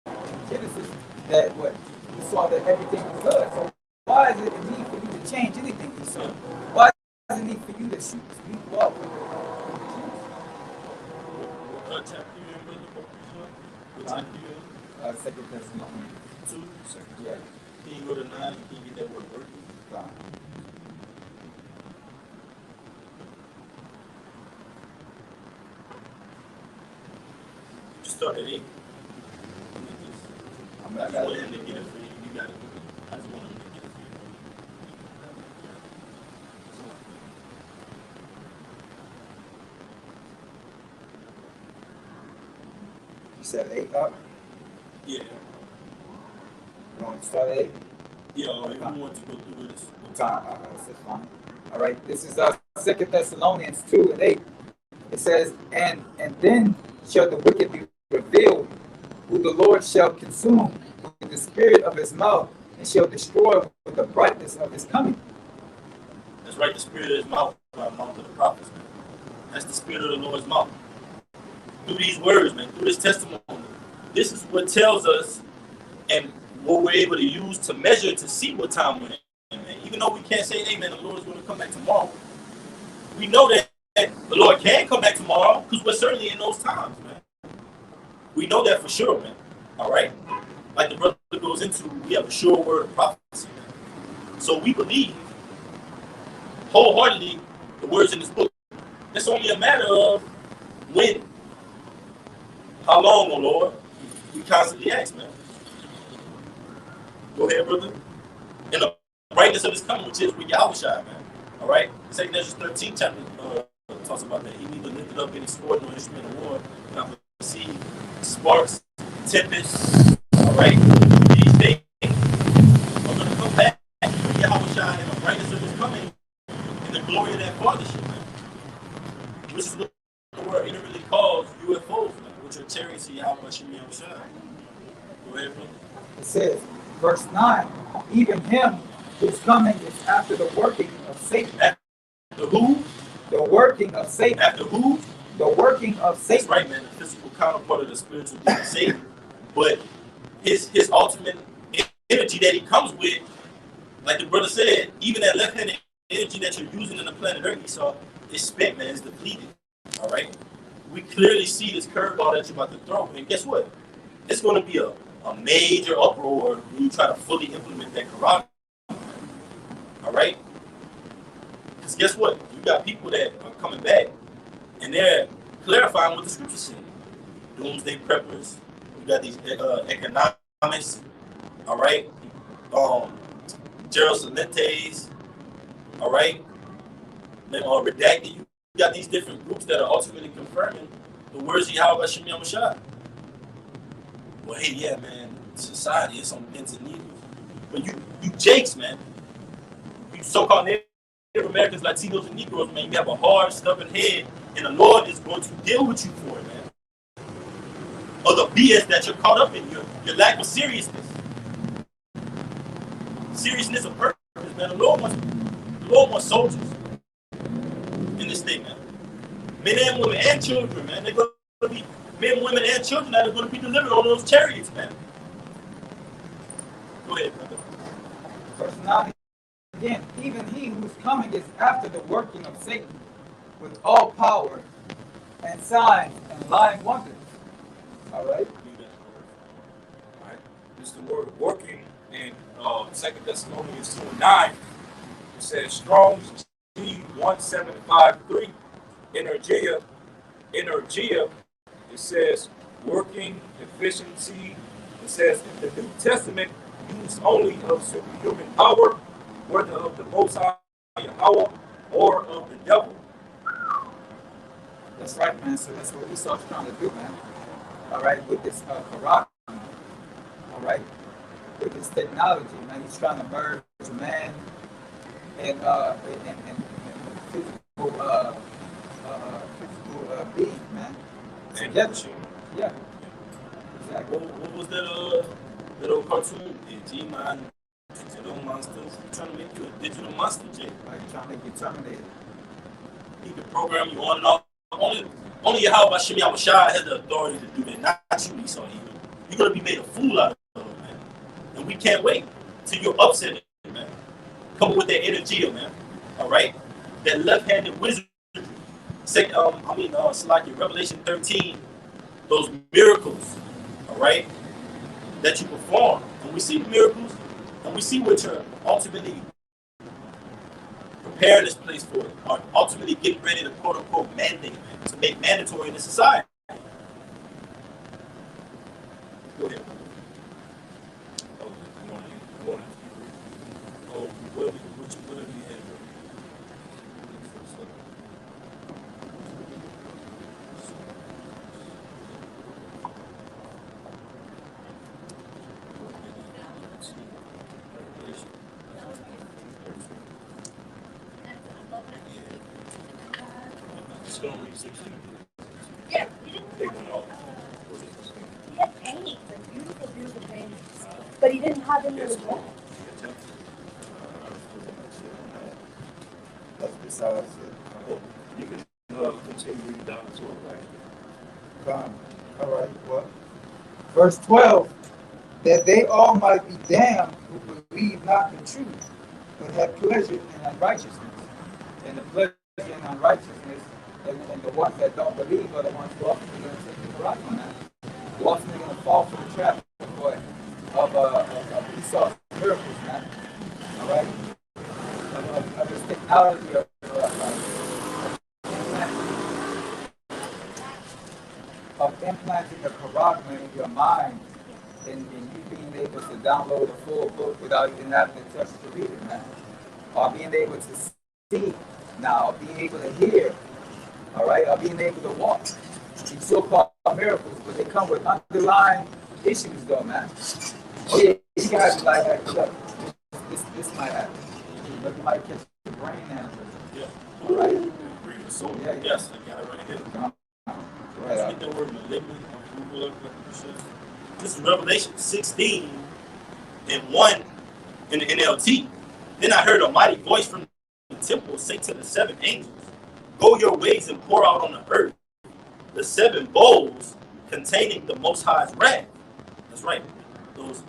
in Genesis, that what he saw that everything was good. So why is it a need for you to change anything you saw? Why is it a need for you to speak well? What chapter you in, brother? What chapter you in? 2 Thessalonians. 2? Yeah. Can you go to 9? Can you get that word working? Fine. Just start at 8. I'm I not just want him to get it for you. You got it. I just want him to get it for you. You said 8 up? Yeah. You want to start at 8? Yeah, if you want to go through this. Time. That's fine. All right. This is 2 Thessalonians 2 and 8. It says, and then shall the wicked be revealed, who the Lord shall consume with the spirit of his mouth, and shall destroy with the brightness of his coming. That's right, the spirit of his mouth, by the mouth of the prophets, man. That's the spirit of the Lord's mouth. Through these words, man, through this testimony, this is what tells us and what we're able to use to measure to see what time we're in, man. Even though we can't say, hey, man, the Lord is going to come back tomorrow. We know that the Lord can come back tomorrow because we're certainly in those times, man. We know that for sure, man. All right? Like the brother goes into, we have a sure word of prophecy, man. So we believe wholeheartedly the words in this book. It's only a matter of when. How long, oh Lord? We constantly ask, man. Go ahead, brother. In the brightness of his coming, which is with Yahushua, man. All right? 2 Ezra 13 chapter talks about that. He neither lifted up any sword nor instrument of war. Not see sparks, tempests. All right? These things are going to come back with Yahushua in the brightness of his coming in the glory of that fathership, man. Which is what the word literally calls UFOs, man, which are chariots of Yahweh Hashem Yahushua. Go ahead, brother. It says, Verse 9, even him whose coming is after the working of Satan. After who? The working of Satan. After who? The working of Satan. That's right, man. The physical counterpart of the spiritual demon Satan. But his ultimate energy that he comes with, like the brother said, even that left-handed energy that you're using in the planet Earth, Esau, is spent, man. It's depleted. All right? We clearly see this curveball that you're about to throw. And guess what? It's going to be a major uproar when you try to fully implement that Quran. All right? Because guess what? You got people that are coming back and they're clarifying what the scriptures say. Doomsday preppers. You got these economists. All right? Gerald Celentes. All right? Redacted. You got these different groups that are ultimately confirming the words of Yahweh Shem Yahushua. Well, hey, yeah, man, society is on pins and needles. But you Jakes, man, you so-called Native Americans, Latinos, and Negroes, man, you have a hard, stubborn head, and the Lord is going to deal with you for it, man. Or the BS that you're caught up in, your lack of seriousness. Seriousness of purpose, man. The Lord wants soldiers in this thing, man. Men and women and children, man. They're going to be men, women, and children that are going to be delivered on those chariots, man. Go ahead, brother. Verse 9, again, even he whose coming is after the working of Satan with all power and signs and lying wonders. All right? All right. This is the word working in 2 Thessalonians 2:9. It says Strong's G1753. Energia. It says working, efficiency. It says in the New Testament, use only of superhuman power, whether of the Most High Yahweh or of the devil. That's right, man. So that's what Esau's trying to do, man. All right, with this Quran. All right, with this technology, man. He's trying to merge man and physical being, man. Together. Yeah. Exactly. What was that old cartoon? G-Man, digital monsters. He's trying to make you a digital monster, Jay. Like trying to get terminated. He can program you on and off. Only Yahweh Shem Yahushua has the authority to do that, not you, Esau. You're going to be made a fool out of, man. And we can't wait till you're upset, man. Come up with that energy, man. All right? That left-handed wizard. It's like in Revelation 13, those miracles, all right, that you perform. And we see the miracles, and we see what you're ultimately preparing this place for, or ultimately getting ready to quote-unquote mandate, to make mandatory in the society. Go ahead. Yeah, he had paintings, like beautiful paintings, but he didn't have any of the book. That's besides it. You can continue reading down to it, right? Come. All right, what? Verse 12, that they all might be damned who believe not the truth, but have pleasure in unrighteousness. And the pleasure in unrighteousness, and the ones that don't believe are the ones who are going to take the rock on that. Who are going to fall for the trap of Esau's miracles, man. All right? Of this technology of implanting the Quran in your mind and you being able to download a full book without even having to touch to read it, man. Or being able to see now, being able to hear, all right, or being able to walk. These so-called miracles, but they come with underlying issues, though, man. Oh yeah, you guys be like, hey, look, this might happen. Look, you might catch the brain now. Yeah. All right. Bring the soul. Yeah, yeah. Yes, I got it right here. Right. Get that word malignant on Google. This is Revelation 16, and 1 in the NLT. Then I heard a mighty voice from the temple say to the 7 angels, "Go your ways and pour out on the earth the 7 bowls containing the Most High's wrath." That's right. Those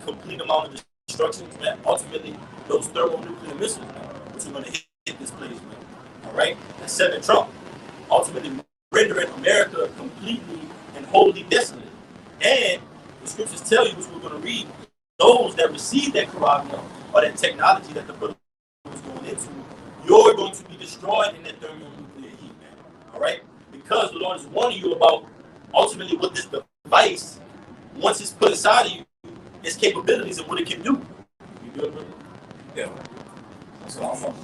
complete amount of destructions, man. Ultimately, those thermonuclear missiles, man, which are going to hit this place, man. All right? That 7 Trump, ultimately rendering America completely and wholly desolate. And the scriptures tell you, which we're going to read, those that receive that charisma or that technology that the brother was going into, you're going to be destroyed in that thermonuclear heat, man. All right? Because the Lord is warning you about ultimately what this device, once it's put inside of you, its capabilities and what it can do. You do it, brother? Yeah. So I'm not.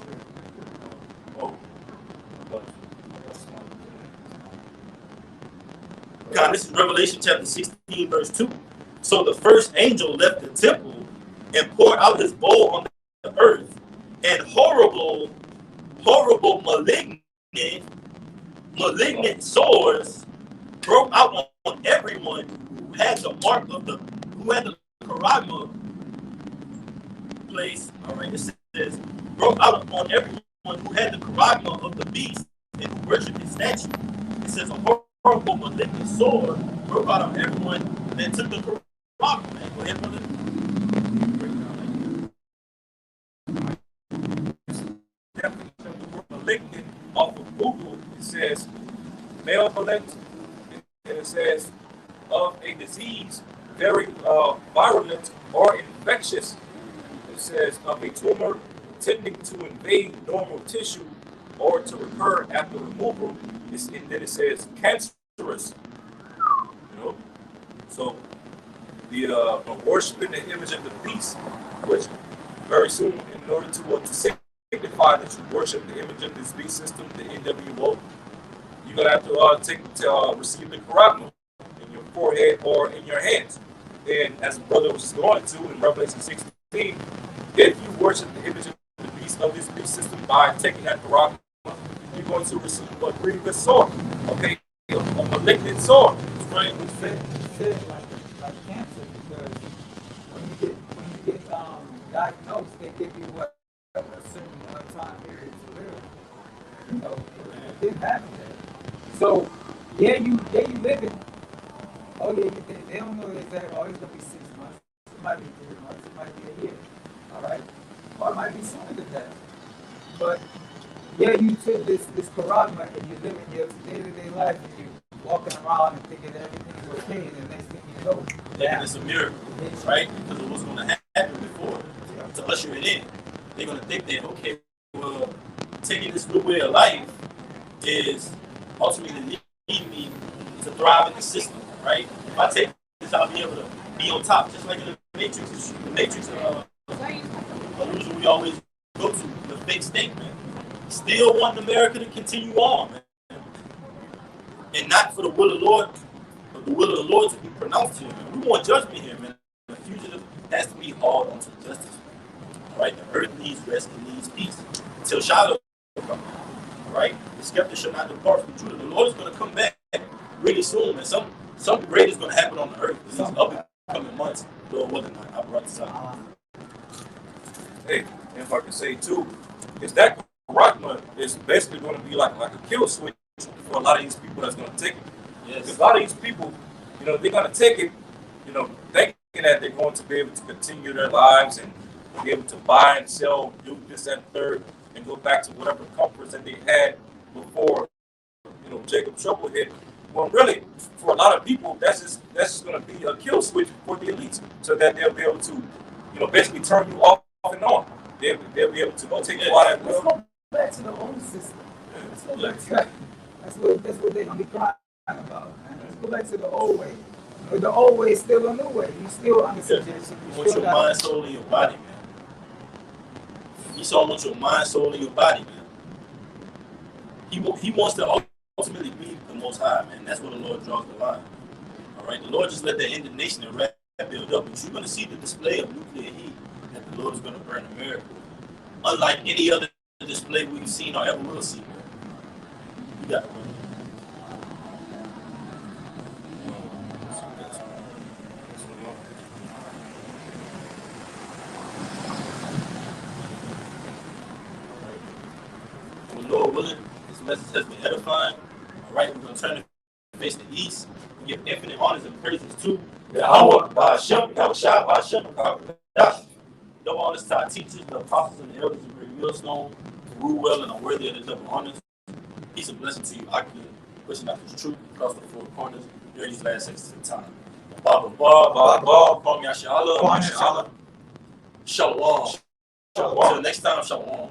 Oh. God, this is Revelation chapter 16, verse 2. So the first angel left the temple and poured out his bowl on the earth, and horrible, malignant sores broke out on everyone who had the mark of who had the charagma place. All right, it says, broke out on everyone who had the charagma of the beast and who worshipped his statue. It says a horrible malignant sword broke out on everyone that took the charagma. Man, go ahead, brother. Malignant off of Google, it says malevolent, and it says of a disease very virulent or infectious. It says of a tumor tending to invade normal tissue or to recur after removal. And then it says cancerous. You know, so the worshiping the image of the beast, which very soon, in order to signify that you worship the image of this beast system, the NWO, you're gonna have to receive the charagma in your forehead or in your hands. And as the brother was going to in Revelation 16, if you worship the image of the beast of this beast system by taking that charagma, you're going to receive a grievous sword, okay, a malignant sword. Right? He said like cancer, because when you get diagnosed, they give you what a certain time period to live. You know, it didn't happen there. So yeah, you live it. Oh yeah, they don't know exactly. Oh, it's gonna be 6 months. It might be 3 months. It might be a year. All right, or it might be sooner than that. But yeah, you took this charagma and you live in your day-to-day life and you walking around and thinking everything's okay, and the next thing you know, Yeah, it's a miracle, right? Because of what's going to happen before to usher it in. They're going to think that, okay, well, taking this new way of life is ultimately leading me to thrive in the system, right? If I take this, I'll be able to be on top, just like in the Matrix. The Matrix illusion we always go to, the fake state, man. Still want America to continue on, man. And not for the will of the Lord, but the will of the Lord to be pronounced here, man. We want judgment here, man. The fugitive has to be hauled onto justice, man. Right? The earth needs rest and needs peace. Until Shiloh comes, right? The skeptic shall not depart from truth. The Lord is going to come back really soon, and something great is going to happen on the earth in these upcoming months. Lord willing, I brought this up. Hey, and if I can say too, is that charagma is basically going to be like a kill switch for a lot of these people that's going to take it. Yes. A lot of these people, you know, they're going to take it, you know, thinking that they're going to be able to continue their lives and be able to buy and sell, do this and third, and go back to whatever comforts that they had before, you know, Jacob trouble hit. Well, really, for a lot of people, that's just going to be a kill switch for the elites, so that they'll be able to, you know, basically turn you off and on. They'll be able to go take you out of let's go back to the old system. Let's go back to that. That's what they're gonna be crying about, man. Let's go back to the old way. But the old way is still a new way. You still under suggestion. You want your mind, soul, and your body, man. Esau wants your mind, soul, and your body, man. He wants to ultimately be the Most High, man. That's where the Lord draws the line. All right, the Lord just let that indignation and wrath build up, but you're going to see the display of nuclear heat that the Lord is going to burn America. Unlike any other display we've seen or ever will see. You got it. Lord willing, this message has been edifying. All right, we're going to turn and face the east. We give infinite honors and praises to Yahweh, Ba'ashem, Yahushua, Ba'ashem, Ba'ashem. Double honors to our teachers, the apostles, and the elders of Great Millstone, who rule well and are worthy of the double honors. Peace and blessing to you, Akila, pushing out this truth across the four corners during these last 6 times. Bob, Kwame Yashala, Shalom. Shalom. Until next time, Shalom.